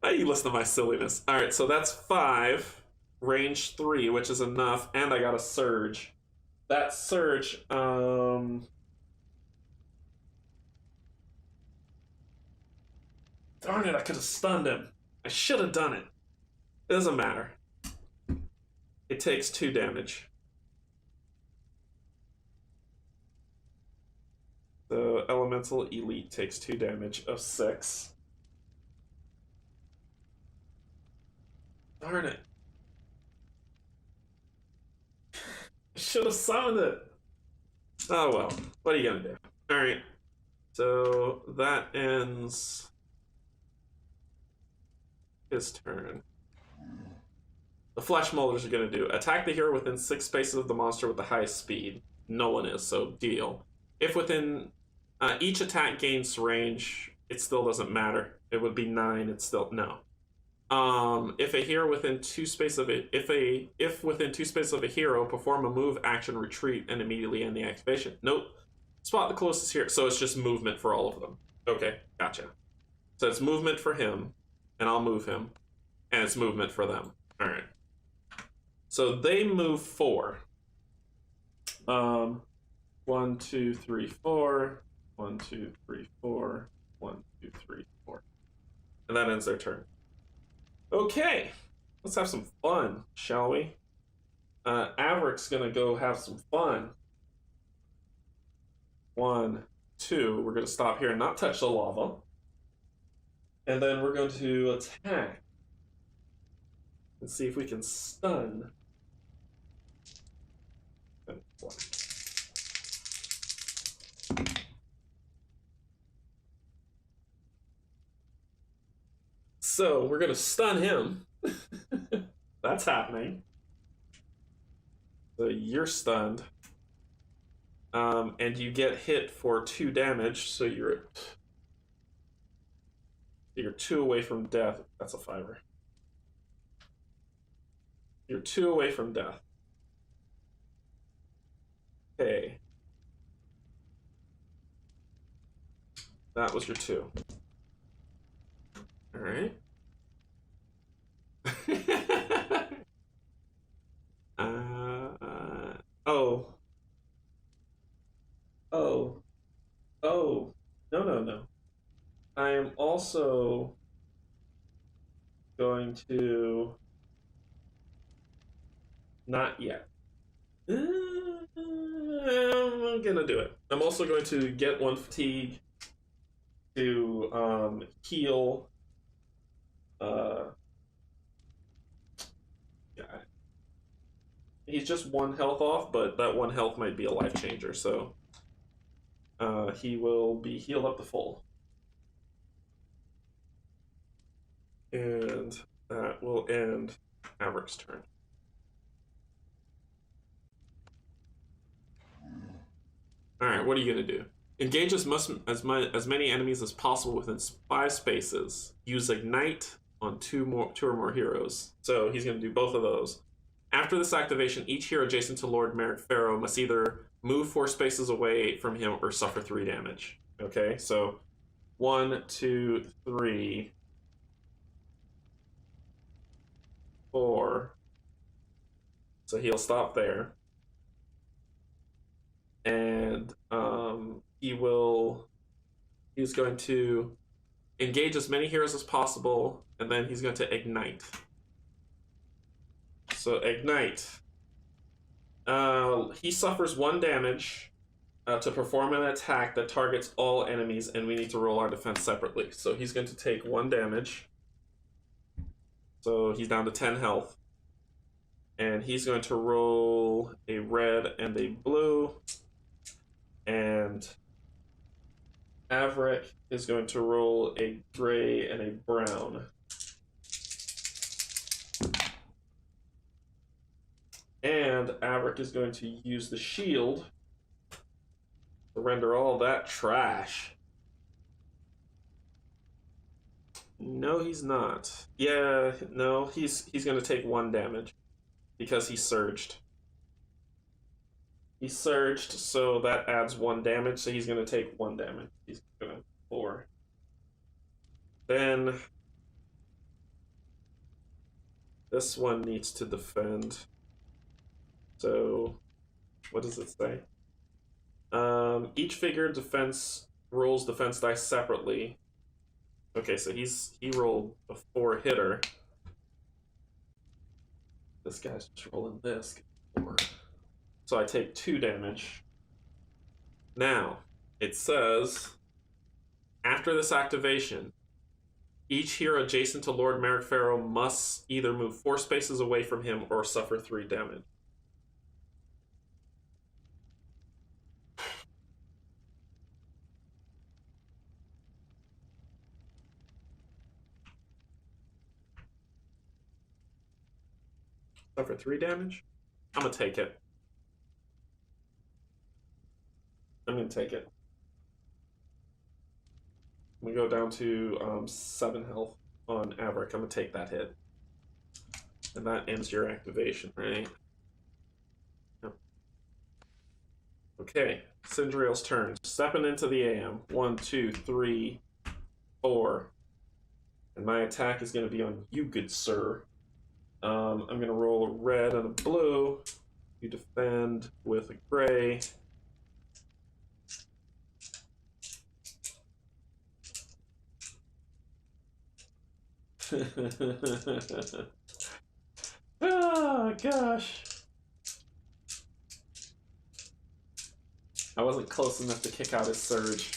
You listen to my silliness. Alright, so that's 5. Range 3, which is enough. And I got a surge. That surge, darn it, I could have stunned him. I should have done it. It doesn't matter. It takes 2 damage. The Elemental Elite takes 2 damage of 6. Darn it. I should have summoned it. Oh well. What are you gonna do? Alright. So that ends his turn. The Flesh Molders are going to do attack the hero within 6 spaces of the monster with the highest speed. No one is, so deal. If within each attack gains range, it still doesn't matter. It would be 9. It's still no. If a hero within 2 spaces of it, if within 2 spaces of a hero, perform a move, action, retreat, and immediately end the activation. Nope. Spot the closest hero. So it's just movement for all of them. Okay, gotcha. So it's movement for him. And I'll move him. And it's movement for them. Alright. So they move 4. 1, 2, 3, 4. 1, 2, 3, 4. 1, 2, 3, 4. And that ends their turn. Okay, let's have some fun, shall we? Averick's gonna go have some fun. 1, 2. We're gonna stop here and not touch the lava. And then we're going to attack. And see if we can stun. So we're gonna stun him. That's happening. So you're stunned. And you get hit for 2 damage, so you're 2 away from death. That's a 5er. You're 2 away from death. Okay. That was your 2. Alright. Oh. Oh. Oh. No. I am also going to... Not yet. I'm gonna do it. I'm also going to get 1 fatigue to heal. Yeah. He's just 1 health off, but that 1 health might be a life changer, so he will be healed up to full. And that will end Averick's turn. Alright, what are you going to do? Engage as many enemies as possible within 5 spaces. Use Ignite on 2 or more heroes. So he's going to do both of those. After this activation, each hero adjacent to Lord Merrick Pharaoh must either move 4 spaces away from him or suffer 3 damage. Okay, so 1, 2, 3, 4. So he'll stop there. And he's going to engage as many heroes as possible, and then he's going to ignite. So ignite. He suffers 1 damage to perform an attack that targets all enemies, and we need to roll our defense separately. So he's going to take 1 damage. So he's down to 10 health. And he's going to roll a red and a blue. And Averick is going to roll a gray and a brown. And Averick is going to use the shield to render all that trash. No, he's not. Yeah, no, he's going to take 1 damage because he surged. He surged, so that adds 1 damage, so he's going to take 1 damage. He's going to 4. Then this one needs to defend. So, what does it say? Each figure rolls defense dice separately. Okay, so he rolled a 4 hitter. This guy's just rolling this. 4. So I take 2 damage. Now, it says, after this activation, each hero adjacent to Lord Merrick Pharaoh must either move 4 spaces away from him or suffer 3 damage. Suffer 3 damage? I'm gonna take it. I'm gonna take it. We go down to 7 health on Averick. I'm gonna take that hit. And that ends your activation, right? Yep. Okay, Cinderella's turn. Stepping into the AM. 1, 2, 3, 4. And my attack is gonna be on you, good sir. I'm gonna roll a red and a blue. You defend with a gray. Oh, gosh. I wasn't close enough to kick out his surge.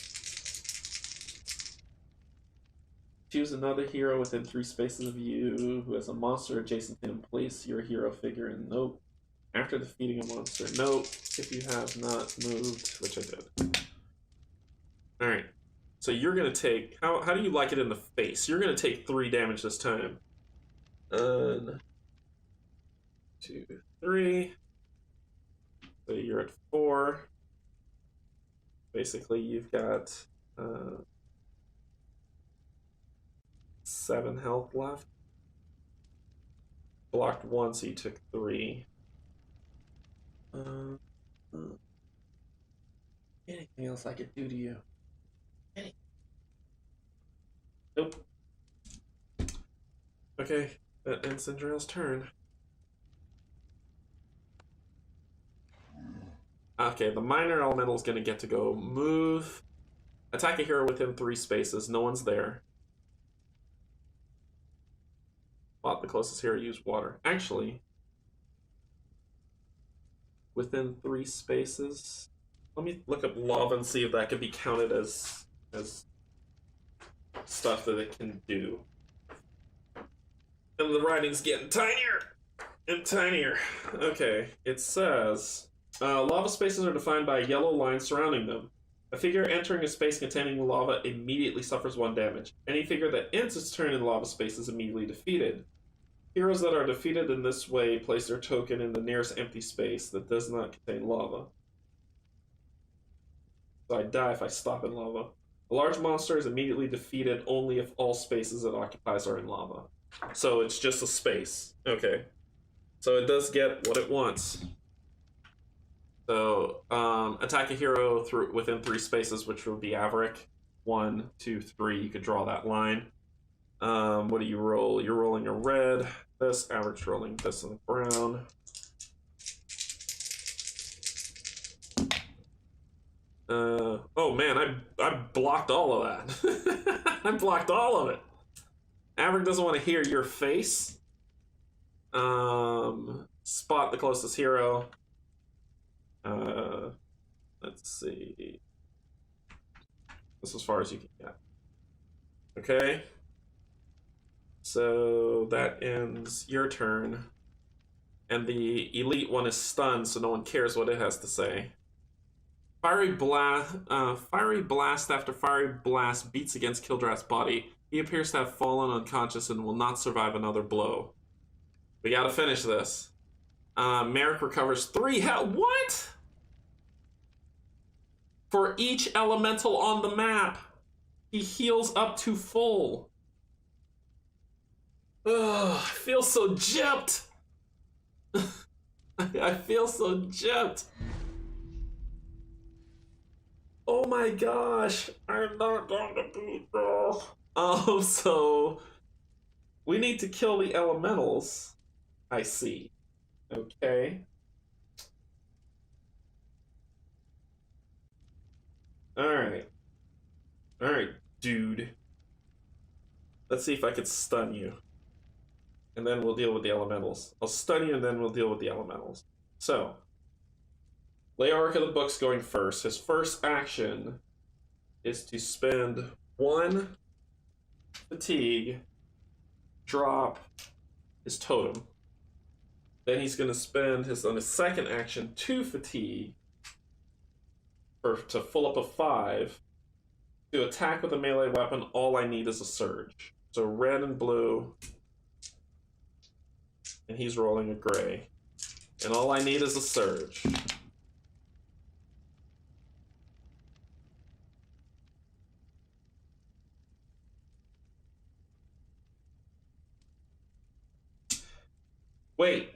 Choose another hero within 3 spaces of you who has a monster adjacent to him. Place your hero figure in. Nope. After defeating a monster. Nope. If you have not moved, which I did. Alright. So you're going to take... How do you like it in the face? You're going to take 3 damage this time. 1, 2, 3. So you're at 4. Basically, you've got 7 health left. Blocked 1, so you took 3. Anything else I could do to you? Nope. Okay, that ends Cinderella's turn. Okay, the minor elemental is going to get to go move. Attack a hero within 3 spaces. No one's there. Spot the closest hero, use water. Actually, within 3 spaces. Let me look up lava and see if that could be counted as stuff that it can do. And the writing's getting tinier and tinier. Okay, it says... lava spaces are defined by a yellow line surrounding them. A figure entering a space containing lava immediately suffers 1 damage. Any figure that ends its turn in the lava space is immediately defeated. Heroes that are defeated in this way place their token in the nearest empty space that does not contain lava. So I die if I stop in lava. A large monster is immediately defeated only if all spaces it occupies are in lava. So it's just a space. Okay. So it does get what it wants. So, attack a hero within 3 spaces, which would be Averick. 1, 2, 3. You could draw that line. What do you roll? You're rolling a red. This Averick's rolling this and brown. Oh man, I blocked all of that. I blocked all of it. Averick doesn't want to hear your face. Spot the closest hero. Let's see. That's as far as you can get. Okay. So that ends your turn. And the elite one is stunned, so no one cares what it has to say. Fiery blast after fiery blast beats against Kildrath's body. He appears to have fallen unconscious and will not survive another blow. We gotta finish this. Merrick recovers 3 health. What? For each elemental on the map, he heals up to full. Ugh, I feel so gypped. I feel so gypped. Oh my gosh, I'm not going to beat this. So we need to kill the elementals. I see. Okay. Alright. Alright, dude. Let's see if I could stun you. And then we'll deal with the elementals. I'll stun you and then we'll deal with the elementals. So, Leoric of the Book's going first. His first action is to spend 1 fatigue, drop his totem. Then he's going to spend on his second action 2 fatigue to full up a 5. To attack with a melee weapon, all I need is a surge. So red and blue, and he's rolling a gray. And all I need is a surge. Wait.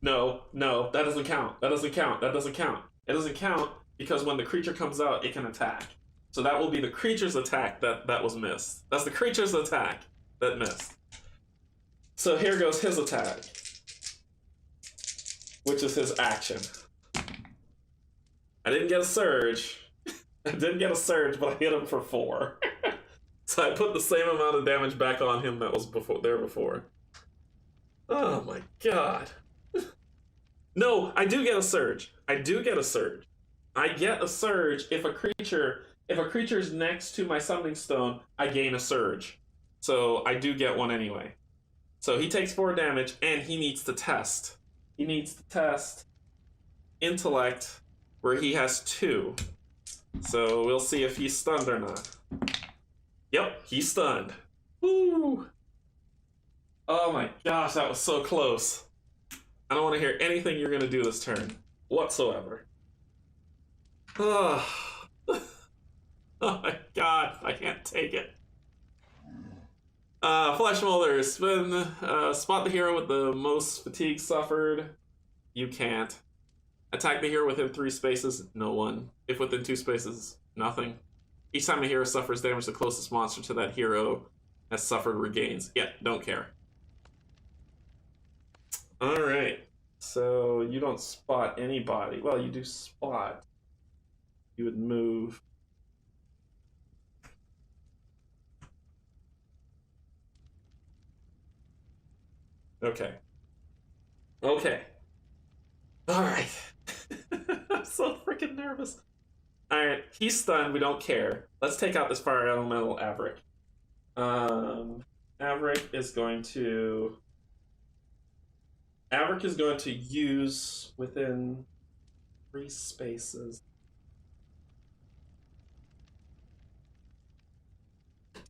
No, that doesn't count. That doesn't count. That doesn't count. It doesn't count because when the creature comes out, it can attack. So that will be the creature's attack that was missed. That's the creature's attack that missed. So here goes his attack, which is his action. I didn't get a surge. I didn't get a surge, but I hit him for 4. So I put the same amount of damage back on him that was before. Oh my god. No, I do get a surge. I get a surge if a creature's next to my summoning stone, I gain a surge. So I do get one anyway. So he takes 4 damage and he needs to test. He needs to test intellect where he has 2. So we'll see if he's stunned or not. Yep, he's stunned. Woo! Oh my gosh, that was so close. I don't want to hear anything you're going to do this turn whatsoever. Oh. Oh my god, I can't take it. Flesh Molder, spin, spot the hero with the most fatigue suffered. You can't. Attack the hero within 3 spaces, no one. If within 2 spaces, nothing. Each time a hero suffers damage, the closest monster to that hero has suffered regains. Yeah, don't care. Alright, so you don't spot anybody. Well, you do spot. You would move. Okay. Okay. Alright. I'm so freaking nervous. Alright, he's stunned, we don't care. Let's take out this fire elemental Averick. Averick is going to use within 3 spaces.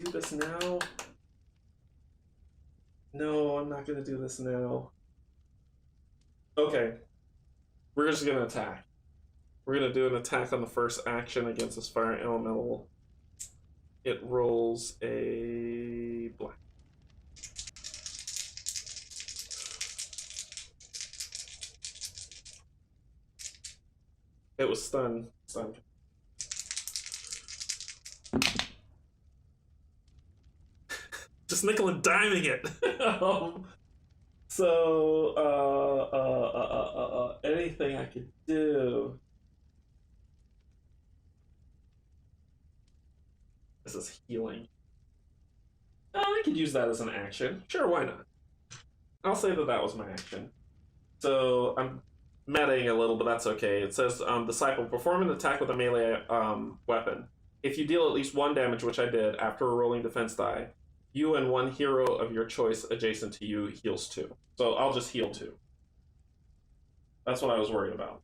Do this now? No, I'm not gonna do this now. Okay. We're just gonna attack. We're gonna do an attack on the first action against this fire elemental. It rolls a black. It was stunned. Just nickel and diming it. So, anything I could do. This is healing. I could use that as an action. Sure, why not? I'll say that that was my action. So, I'm metaing a little, but that's okay. It says, Disciple, perform an attack with a melee weapon. If you deal at least 1 damage, which I did, after a rolling defense die, you and 1 hero of your choice adjacent to you heals 2. So I'll just heal 2. That's what I was worried about.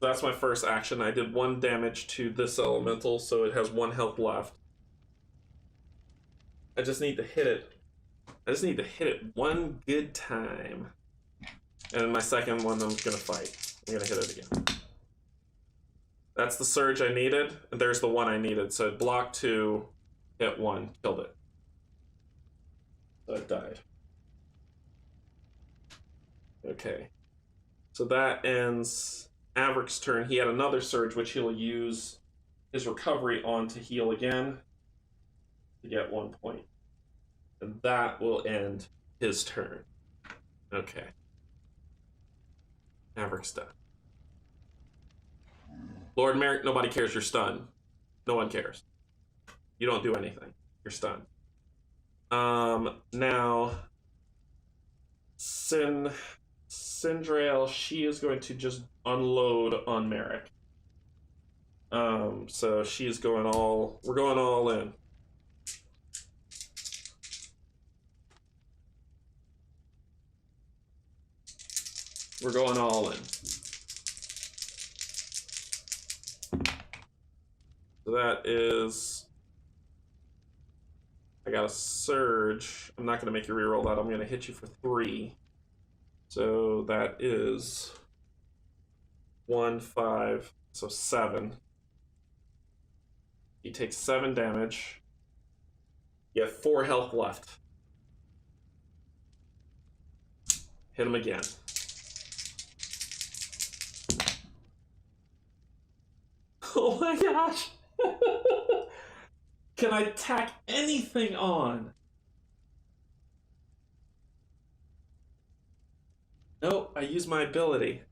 That's my first action. I did 1 damage to this elemental, so it has 1 health left. I just need to hit it. I just need to hit it 1 good time. And then my second one, I'm gonna fight. I'm gonna hit it again. That's the surge I needed, and there's the 1 I needed. So it blocked 2, hit 1, killed it. So it died. Okay. So that ends Averick's turn. He had another surge, which he'll use his recovery on to heal again to get 1 point. And that will end his turn. Okay. Averick's done. Lord Merrick, nobody cares you're stunned. No one cares. You don't do anything. You're stunned. Now, Cinderella, she is going to just unload on Merrick. So she is we're going all in. We're going all in. So that is, I got a surge. I'm not going to make you reroll that. I'm going to hit you for 3. So that is 1, 5, so 7. He takes 7 damage. You have 4 health left. Hit him again. Oh my gosh! Can I tack anything on? Nope, I used my ability.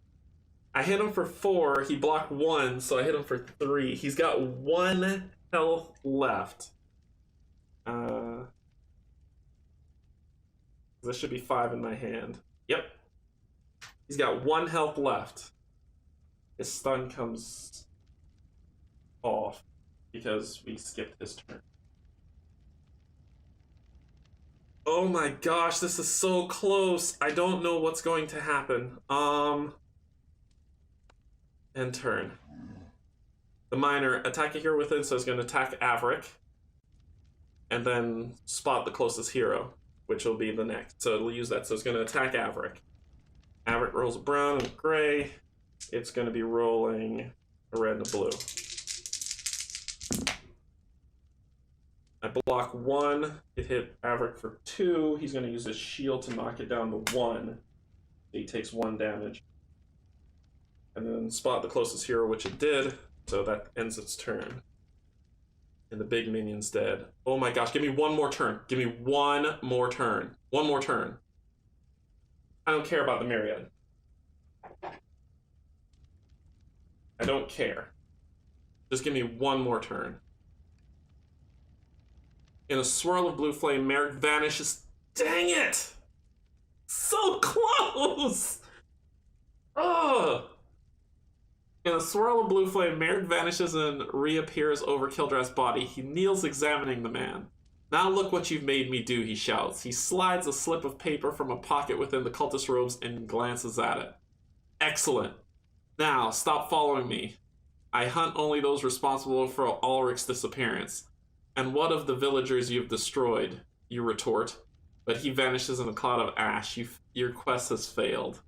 I hit him for 4, he blocked 1, so I hit him for 3. He's got 1 health left. This should be 5 in my hand. Yep. He's got 1 health left. His stun comes off because we skipped his turn. Oh my gosh, this is so close. I don't know what's going to happen. End turn. The miner attacking here within, so it's going to attack Averick. And then spot the closest hero, which will be the next. So it'll use that. So it's going to attack Averick. Averick rolls a brown and a gray. It's going to be rolling a red and a blue. I block 1. It hit Averick for 2. He's going to use his shield to knock it down to 1. He takes 1 damage. And then spot the closest hero, which it did. So that ends its turn. And the big minion's dead. Oh my gosh, give me 1 more turn. Give me 1 more turn. 1 more turn. I don't care about the Myriad. I don't care. Just give me 1 more turn. In a swirl of blue flame, Merrick vanishes. Dang it! So close! Ugh! In a swirl of blue flame, Merrick vanishes and reappears over Kildrath's body. He kneels, examining the man. Now look what you've made me do, he shouts. He slides a slip of paper from a pocket within the cultist robes and glances at it. Excellent. Now, stop following me. I hunt only those responsible for Ulrich's disappearance. And what of the villagers you've destroyed? You retort. But he vanishes in a cloud of ash. Your quest has failed.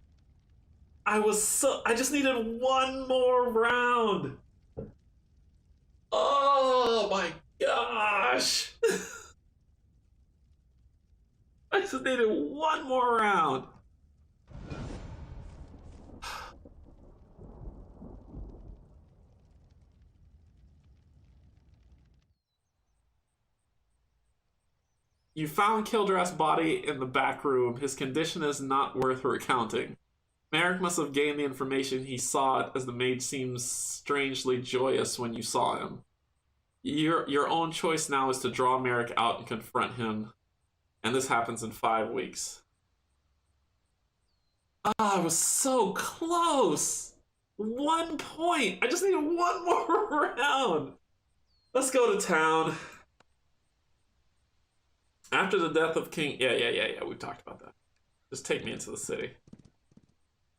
I just needed 1 more round. Oh my gosh. I just needed 1 more round. You found Kildrath's body in the back room. His condition is not worth recounting. Merrick must have gained the information he sought, as the mage seems strangely joyous when you saw him. Your own choice now is to draw Merrick out and confront him, and this happens in 5 weeks. Ah, I was so close! 1 point! I just needed 1 more round! Let's go to town. After the death of King... Yeah, we've talked about that. Just take me into the city.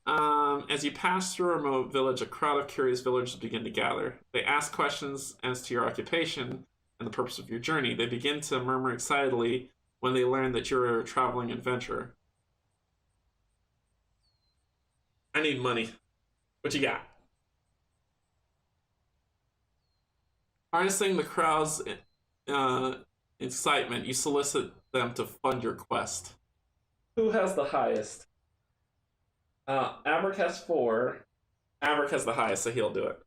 As you pass through a remote village, a crowd of curious villagers begin to gather. They ask questions as to your occupation and the purpose of your journey. They begin to murmur excitedly when they learn that you're a traveling adventurer. I need money. What you got? Harnessing the crowd's excitement, you solicit them to fund your quest. Who has the highest? Averick has 4. Averick has the highest, so he'll do it.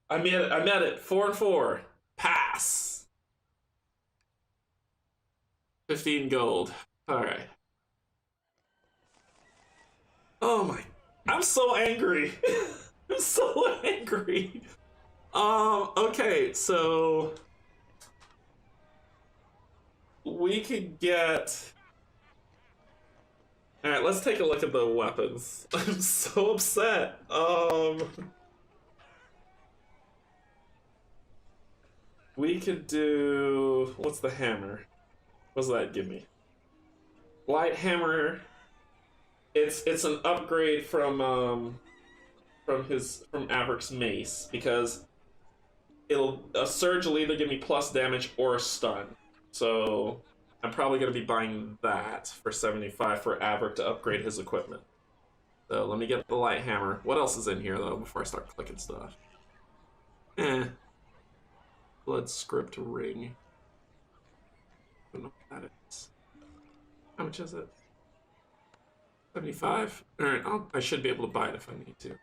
I met it. 4 and 4. Pass. 15 gold. Alright. Oh my... I'm so angry. I'm so angry. Okay, so... we could get... Alright, let's take a look at the weapons. I'm so upset. We could do... what's the hammer? What does that give me? Light hammer. It's an upgrade from Averick's mace, because a surge will either give me plus damage or a stun. So I'm probably going to be buying that for 75 for Averick to upgrade his equipment. So let me get the light hammer. What else is in here, though, before I start clicking stuff? Blood script ring. I don't know what that is. How much is it? 75? Alright, I should be able to buy it if I need to.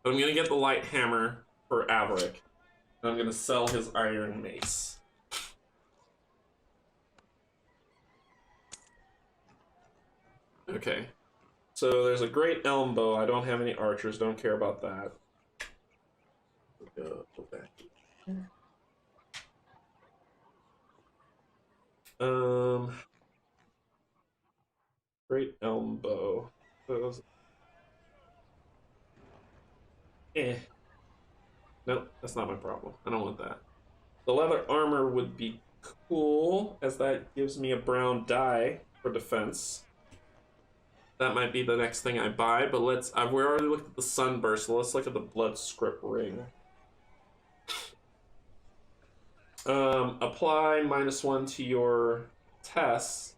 But I'm going to get the light hammer for Averick. And I'm going to sell his iron mace. Okay. So there's a great elm bow. I don't have any archers. Don't care about that. Go back. Um, Great elm bow. Those- Eh. Nope, that's not my problem. I don't want that. The leather armor would be cool, as that gives me a brown die for defense. That might be the next thing I buy, but we already looked at the sunburst, so let's look at the blood script ring. Apply -1 to your tests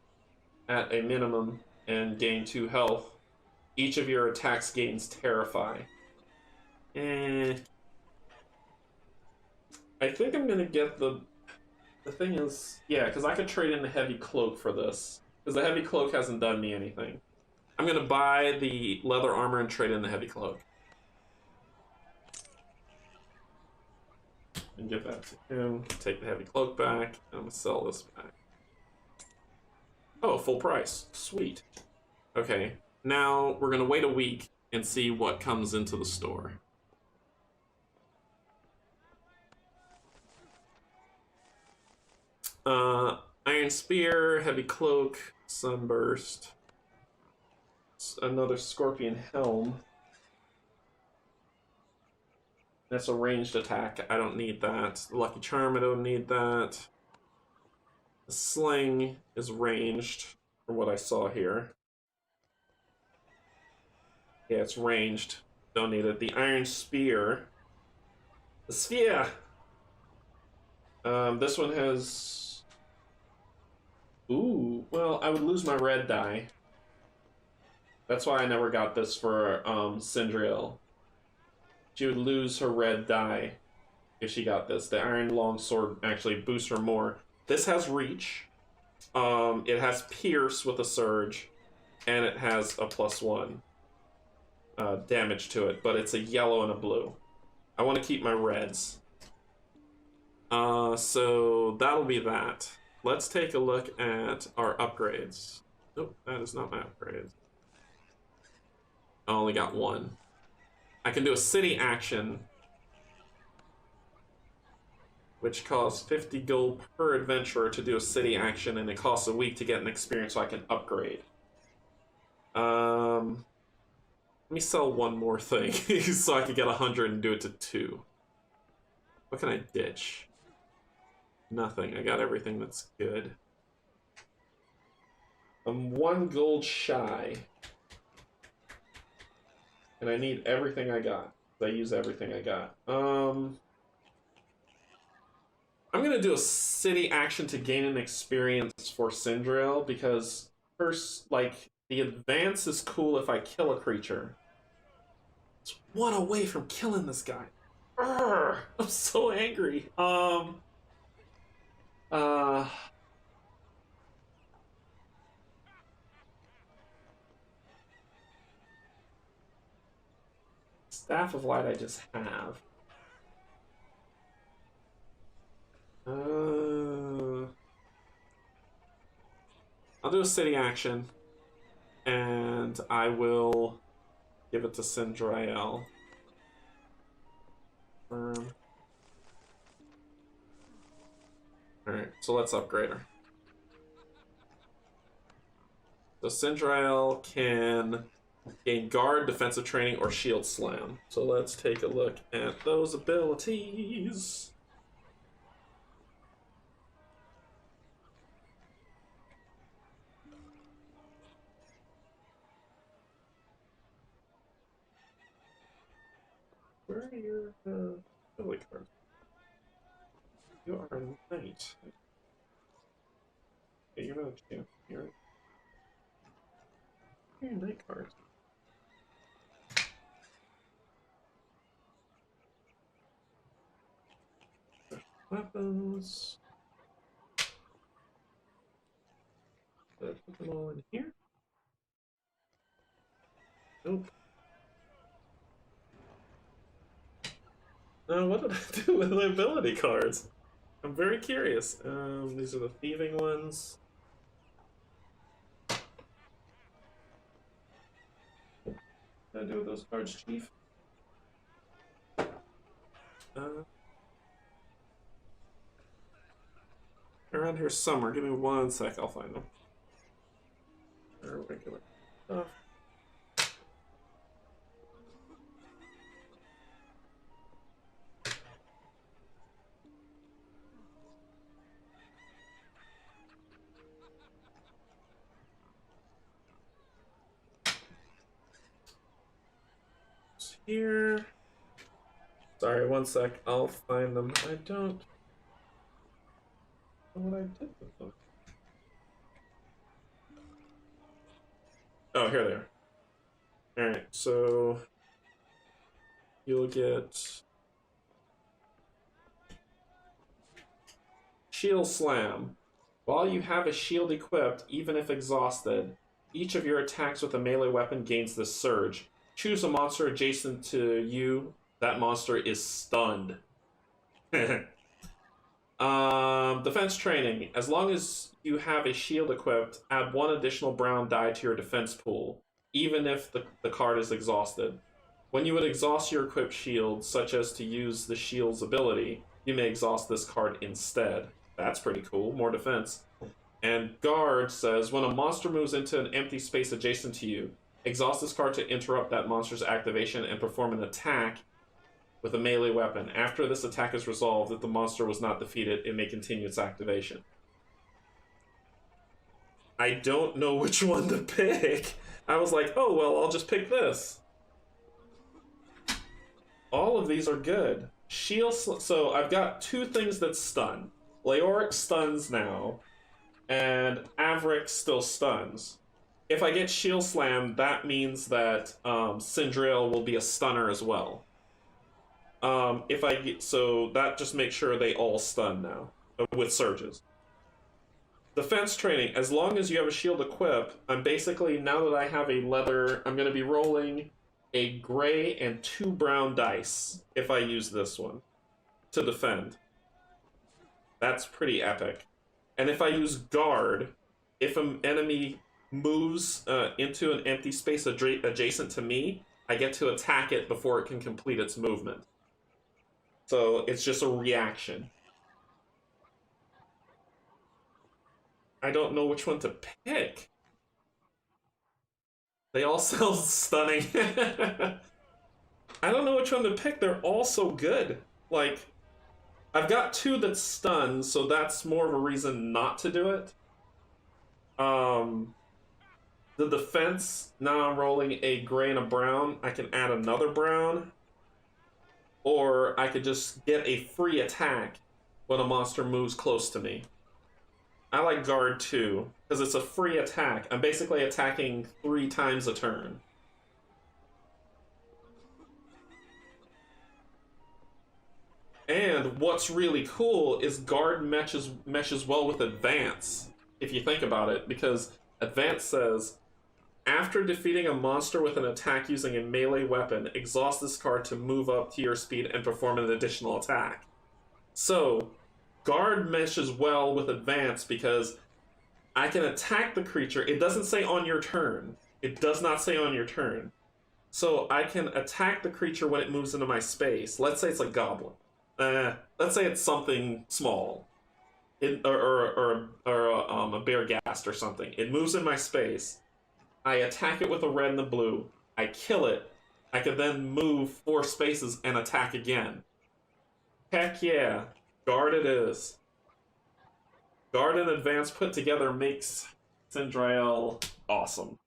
at a minimum and gain 2 health. Each of your attacks gains Terrify. I think I'm gonna get the thing is, yeah, because I could trade in the heavy cloak for this. Because the heavy cloak hasn't done me anything. I'm gonna buy the leather armor and trade in the heavy cloak. And give that to him. Take the heavy cloak back. And I'm gonna sell this back. Oh, full price. Sweet. Okay, now we're gonna wait a week and see what comes into the store. Iron Spear, Heavy Cloak, Sunburst, another Scorpion Helm. That's a ranged attack. I don't need that. Lucky Charm, I don't need that. The Sling is ranged, from what I saw here. Yeah, it's ranged. Don't need it. The Iron Spear. The Sphere! This one has... Ooh, well, I would lose my red die. That's why I never got this for Cinderella. She would lose her red die if she got this. The Iron Longsword actually boosts her more. This has Reach. It has Pierce with a Surge. And it has a +1 damage to it. But it's a yellow and a blue. I want to keep my reds. So that'll be that. Let's take a look at our upgrades. Nope, that is not my upgrade. I only got one. I can do a city action, which costs 50 gold per adventurer to do a city action, and it costs a week to get an experience so I can upgrade. Let me sell one more thing so I can get 100 and do it to 2. What can I ditch? Nothing. I got everything that's good. I'm 1 gold shy. And I need everything I got. I use everything I got. I'm gonna do a city action to gain an experience for Cinderella because first, like, the advance is cool if I kill a creature. It's 1 away from killing this guy. Urgh, I'm so angry. Staff of Light I just have. I'll do a city action, and I will give it to Cinderella. Alright, so let's upgrade her. So Cinderella can gain guard, defensive training, or shield slam. So let's take a look at those abilities. Where are your ability cards? You are a knight. Yeah, you're not a champ. You're a knight card. Weapons. Put them all in here. Nope. What did I do with the ability cards? I'm very curious. These are the thieving ones. What did I do with those cards, Chief? Alright, around here somewhere. Give me 1 sec, I'll find them. They're regular stuff. Here. Sorry, 1 sec. I'll find them. I don't know what I did with them. Oh, here they are. Alright, so you'll get Shield Slam. While you have a shield equipped, even if exhausted, each of your attacks with a melee weapon gains this surge. Choose a monster adjacent to you. That monster is stunned. Defense training. As long as you have a shield equipped, add 1 additional brown die to your defense pool, even if the card is exhausted. When you would exhaust your equipped shield, such as to use the shield's ability, you may exhaust this card instead. That's pretty cool. More defense. And Guard says, when a monster moves into an empty space adjacent to you, exhaust this card to interrupt that monster's activation and perform an attack with a melee weapon. After this attack is resolved, if the monster was not defeated, it may continue its activation. I don't know which one to pick. I was like, oh, well, I'll just pick this. All of these are good. So I've got 2 things that stun. Leoric stuns now, and Averick still stuns. If I get Shield Slam, that means that Cinderella will be a stunner as well. So that just makes sure they all stun now with surges. Defense training. As long as you have a shield equipped, I'm basically, now that I have a leather, I'm going to be rolling a gray and 2 brown dice if I use this one to defend. That's pretty epic. And if I use Guard, if an enemy moves into an empty space adjacent to me, I get to attack it before it can complete its movement. So it's just a reaction. I don't know which one to pick. They all sound stunning. I don't know which one to pick. They're all so good. Like, I've got 2 that stun, so that's more of a reason not to do it. The defense, now I'm rolling a gray and a brown. I can add another brown. Or I could just get a free attack when a monster moves close to me. I like Guard too, because it's a free attack. I'm basically attacking 3 times a turn. And what's really cool is Guard meshes well with Advance, if you think about it, because Advance says, after defeating a monster with an attack using a melee weapon, exhaust this card to move up to your speed and perform an additional attack. So, Guard meshes well with Advance because I can attack the creature. It doesn't say on your turn. It does not say on your turn. So I can attack the creature when it moves into my space. Let's say it's a goblin. Let's say it's something small. Or a bear ghast or something. It moves in my space. I attack it with a red and a blue. I kill it. I can then move 4 spaces and attack again. Heck yeah. Guard it is. Guard and Advance put together makes Cinderella awesome.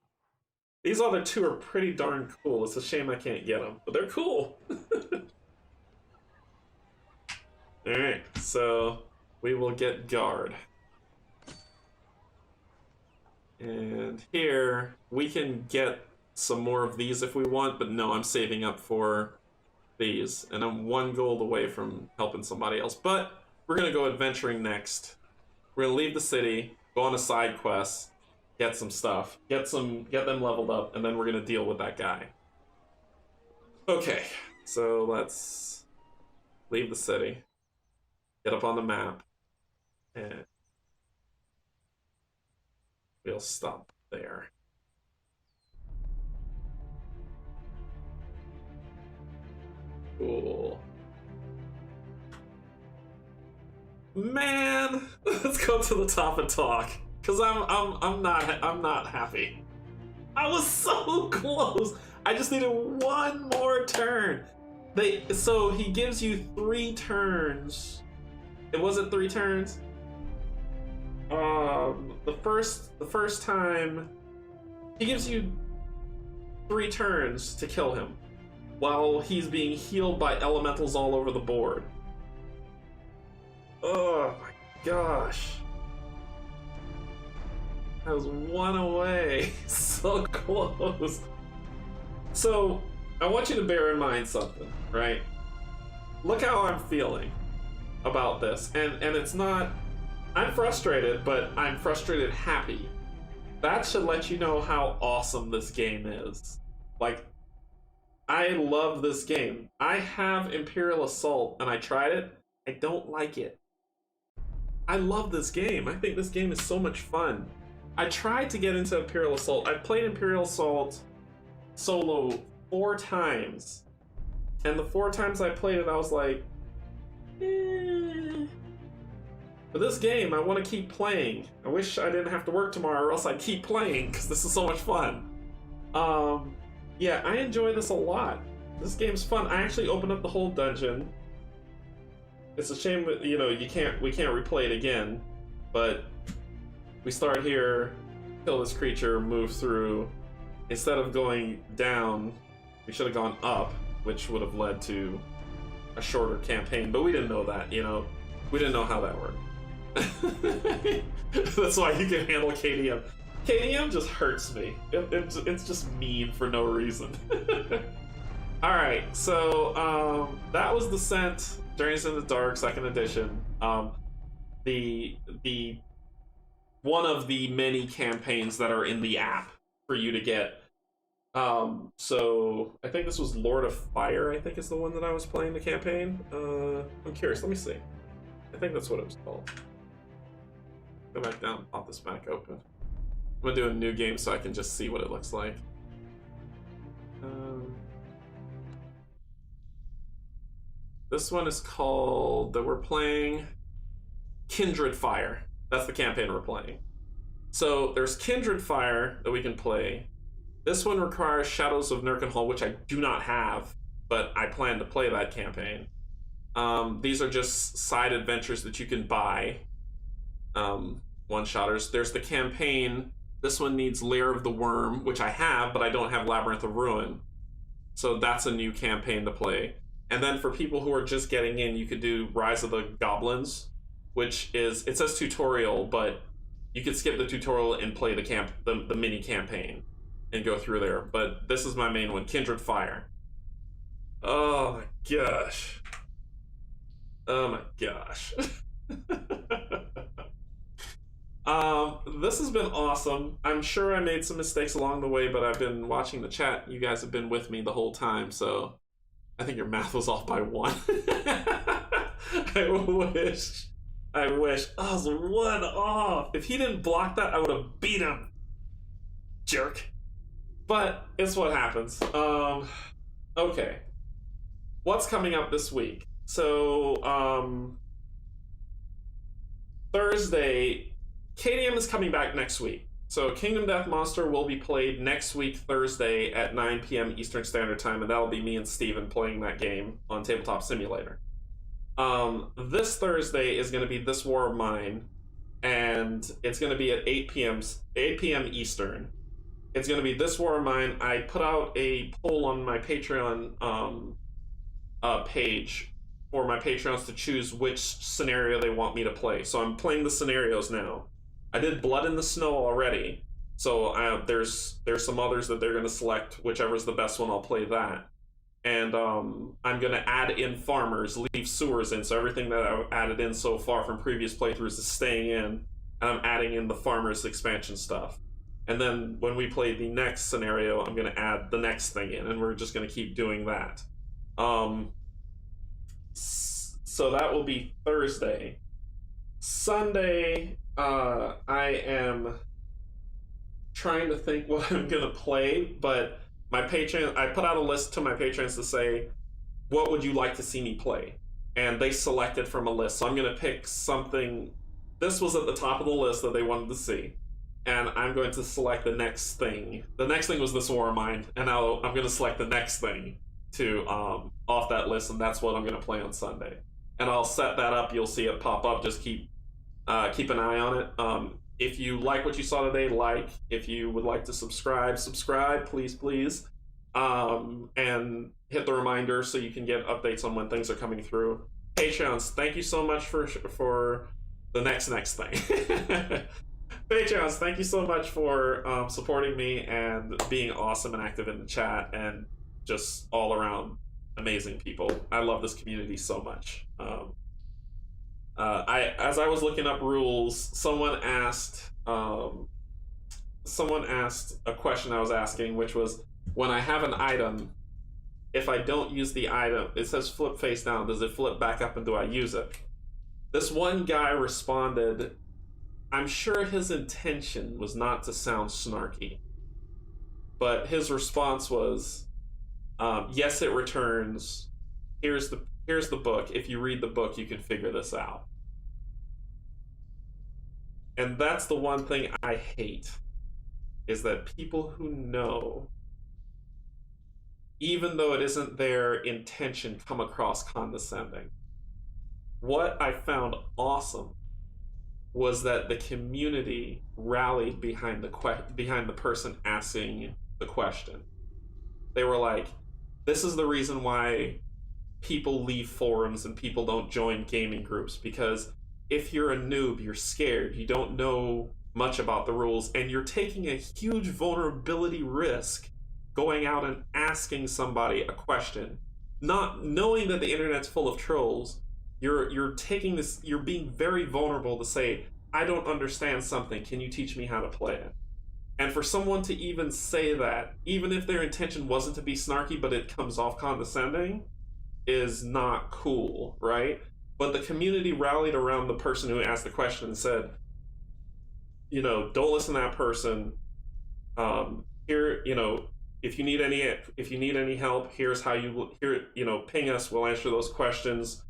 These other 2 are pretty darn cool. It's a shame I can't get them, but they're cool. Alright, so we will get Guard. And here, we can get some more of these if we want, but no, I'm saving up for these. And I'm 1 gold away from helping somebody else. But we're going to go adventuring next. We're going to leave the city, go on a side quest, get some stuff, get them leveled up, and then we're going to deal with that guy. Okay, so let's leave the city, get up on the map, and we'll stop there. Cool. Man, let's go to the top and talk. Cause I'm not happy. I was so close. I just needed one more turn. So he gives you 3 turns. It wasn't 3 turns. The first time he gives you 3 turns to kill him, while he's being healed by elementals all over the board. Oh my gosh. I was 1 away. So close. So, I want you to bear in mind something, right? Look how I'm feeling about this. And it's not... I'm frustrated, but I'm frustrated happy. That should let you know how awesome this game is. Like, I love this game. I have Imperial Assault, and I tried it. I don't like it. I love this game. I think this game is so much fun. I tried to get into Imperial Assault. I've played Imperial Assault solo 4 times. And the 4 times I played it, I was like, eh. But this game, I want to keep playing. I wish I didn't have to work tomorrow, or else I'd keep playing, because this is so much fun. Yeah, I enjoy this a lot. This game's fun. I actually opened up the whole dungeon. It's a shame that, you know, we can't replay it again, but we start here, kill this creature, move through. Instead of going down, we should have gone up, which would have led to a shorter campaign, but we didn't know that, you know? We didn't know how that worked. That's why you can handle KDM. KDM just hurts me. It's just mean for no reason. Alright, so that was Descent, Journeys in the Dark, 2nd edition. The one of the many campaigns that are in the app for you to get. So I think this was Lord of Fire, I think is the one that I was playing the campaign. I'm curious, let me see. I think that's what it was called. Go back down, pop this back open. I'm gonna do a new game so I can just see what it looks like. This one is called, that we're playing, Kindred Fire. That's the campaign we're playing. So there's Kindred Fire that we can play. This one requires Shadows of Nurkenhall, which I do not have, but I plan to play that campaign. These are just side adventures that you can buy. One-shotters. There's the campaign. This one needs Lair of the Worm, which I have, but I don't have Labyrinth of Ruin. So that's a new campaign to play. And then for people who are just getting in, you could do Rise of the Goblins, which is, it says tutorial, but you could skip the tutorial and play the mini campaign and go through there. But this is my main one, Kindred Fire. Oh my gosh. Oh my gosh. This has been awesome. I'm sure I made some mistakes along the way, but I've been watching the chat. You guys have been with me the whole time, so I think your math was off by 1. I wish. Oh, it was 1 off. If he didn't block that, I would have beat him. Jerk. But it's what happens. Okay. What's coming up this week? So, Thursday, KDM is coming back next week. So Kingdom Death Monster will be played next week, Thursday at 9 p.m. Eastern Standard Time, and that'll be me and Steven playing that game on Tabletop Simulator. This Thursday is going to be This War of Mine, and it's going to be at 8 p.m. Eastern. It's going to be This War of Mine. I put out a poll on my Patreon page for my Patreons to choose which scenario they want me to play. So I'm playing the scenarios now. I did Blood in the Snow already, so there's some others that they're going to select. Whichever's the best one, I'll play that. And I'm going to add in farmers, leave sewers in, so everything that I've added in so far from previous playthroughs is staying in, and I'm adding in the farmers expansion stuff. And then when we play the next scenario, I'm going to add the next thing in, and we're just going to keep doing that. So that will be Thursday. Sunday, I am trying to think what I'm going to play, but my Patreon, I put out a list to my patrons to say, what would you like to see me play? and they selected from a list. So I'm going to pick something. This was at the top of the list that they wanted to see, and I'm going to select the next thing. The next thing was this War of Mine, and now I'm going to select the next thing to off that list, and that's what I'm going to play on Sunday. And I'll set that up. You'll see it pop up. Just keep an eye on it. If you like what you saw today, like. If you would like to subscribe, please. And hit the reminder so you can get updates on when things are coming through. Patreons, thank you so much for the next thing. Patreons, thank you so much for supporting me and being awesome and active in the chat and just all around amazing people. I love this community so much. As I was looking up rules, someone asked a question I was asking, which was, when I have an item, if I don't use the item, it says flip face down, does it flip back up and do I use it? This one guy responded, I'm sure his intention was not to sound snarky, but his response was, yes, it returns. Here's the book. If you read the book, you can figure this out. And that's the one thing I hate, is that people who know, even though it isn't their intention, come across condescending. What I found awesome was that the community rallied behind the person asking the question. They were like, this is the reason why people leave forums and people don't join gaming groups, because if you're a noob, you're scared, you don't know much about the rules, and you're taking a huge vulnerability risk going out and asking somebody a question, not knowing that the internet's full of trolls. You're taking this, you're being very vulnerable to say, I don't understand something, can you teach me how to play it? And for someone to even say that, even if their intention wasn't to be snarky, but it comes off condescending, is not cool, right? But the community rallied around the person who asked the question and said, don't listen to that person. Here, if you need any help, here's how ping us, we'll answer those questions.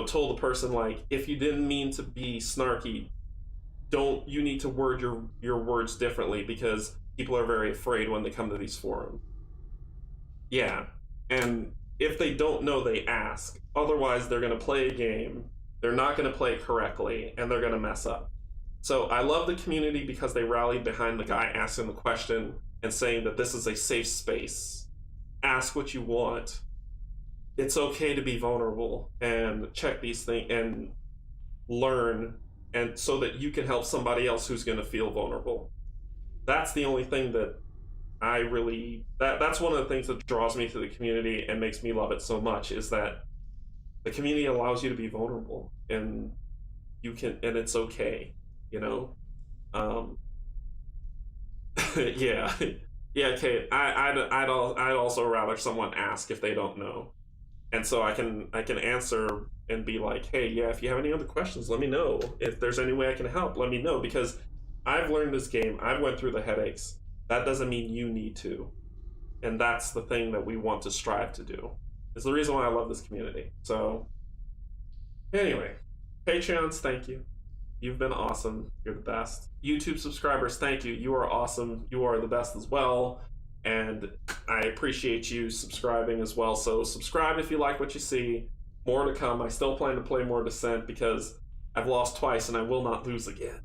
Told the person, like, if you didn't mean to be snarky, you need to word your words differently, because people are very afraid when they come to these forums. Yeah, and if they don't know, they ask. Otherwise, they're going to play a game, they're not going to play it correctly, and they're going to mess up. So I love the community because they rallied behind the guy asking the question and saying that this is a safe space. Ask what you want. It's okay to be vulnerable and check these things and learn, and so that you can help somebody else who's going to feel vulnerable. That's the only thing that I really, that's one of the things that draws me to the community and makes me love it so much, is that the community allows you to be vulnerable, and you can, and it's okay, yeah, Kate, I'd also rather someone ask if they don't know, and so I can answer and be like, hey, yeah, if you have any other questions, let me know. If there's any way I can help, let me know, because I've learned this game, I've went through the headaches. That doesn't mean you need to, and that's the thing that we want to strive to do. It's the reason why I love this community. So anyway, Patreons, thank you. You've been awesome. You're the best. YouTube subscribers, thank you. You are awesome. You are the best as well. And I appreciate you subscribing as well. So subscribe if you like what you see. More to come. I still plan to play more Descent because I've lost twice and I will not lose again.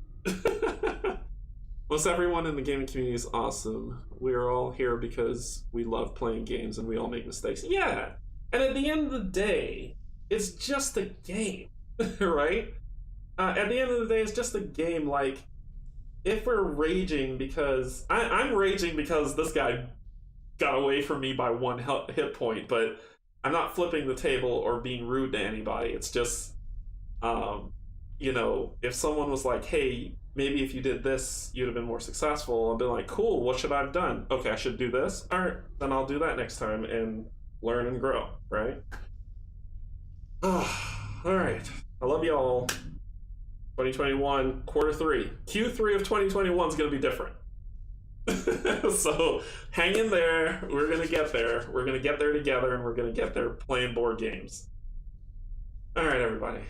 Most everyone in the gaming community is awesome. We're all here because we love playing games and we all make mistakes. Yeah. And at the end of the day, it's just a game, right? At the end of the day, it's just a game. Like, if we're raging because I'm raging because this guy got away from me by one hit point, but I'm not flipping the table or being rude to anybody. It's just, if someone was like, hey, maybe if you did this, you'd have been more successful, I'd be like, cool, what should I have done? Okay, I should do this. All right, then I'll do that next time and learn and grow, right? All right, I love y'all. 2021, Q3 of 2021 is going to be different. So hang in there. We're going to get there. We're going to get there together, and we're going to get there playing board games. everybody.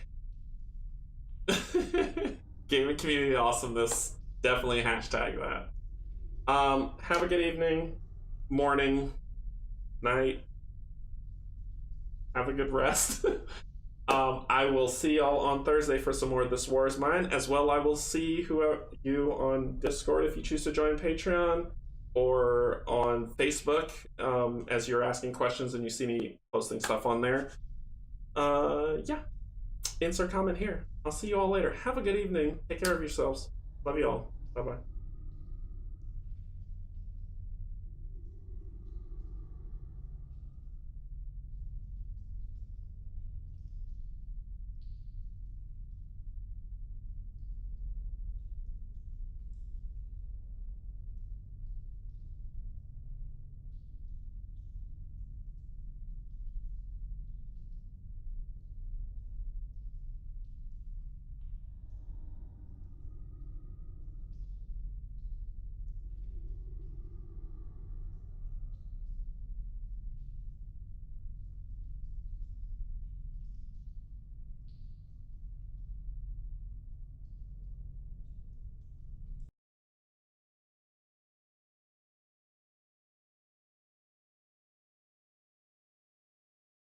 Gaming community awesomeness. Definitely hashtag that. Have a good evening, morning, night. Have a good rest. I will see y'all on Thursday for some more of This War Is Mine. As well, I will see you on Discord if you choose to join Patreon, or on Facebook as you're asking questions and you see me posting stuff on there. Yeah. Insert comment here. I'll see you all later. Have a good evening. Take care of yourselves. Love you all. Bye-bye.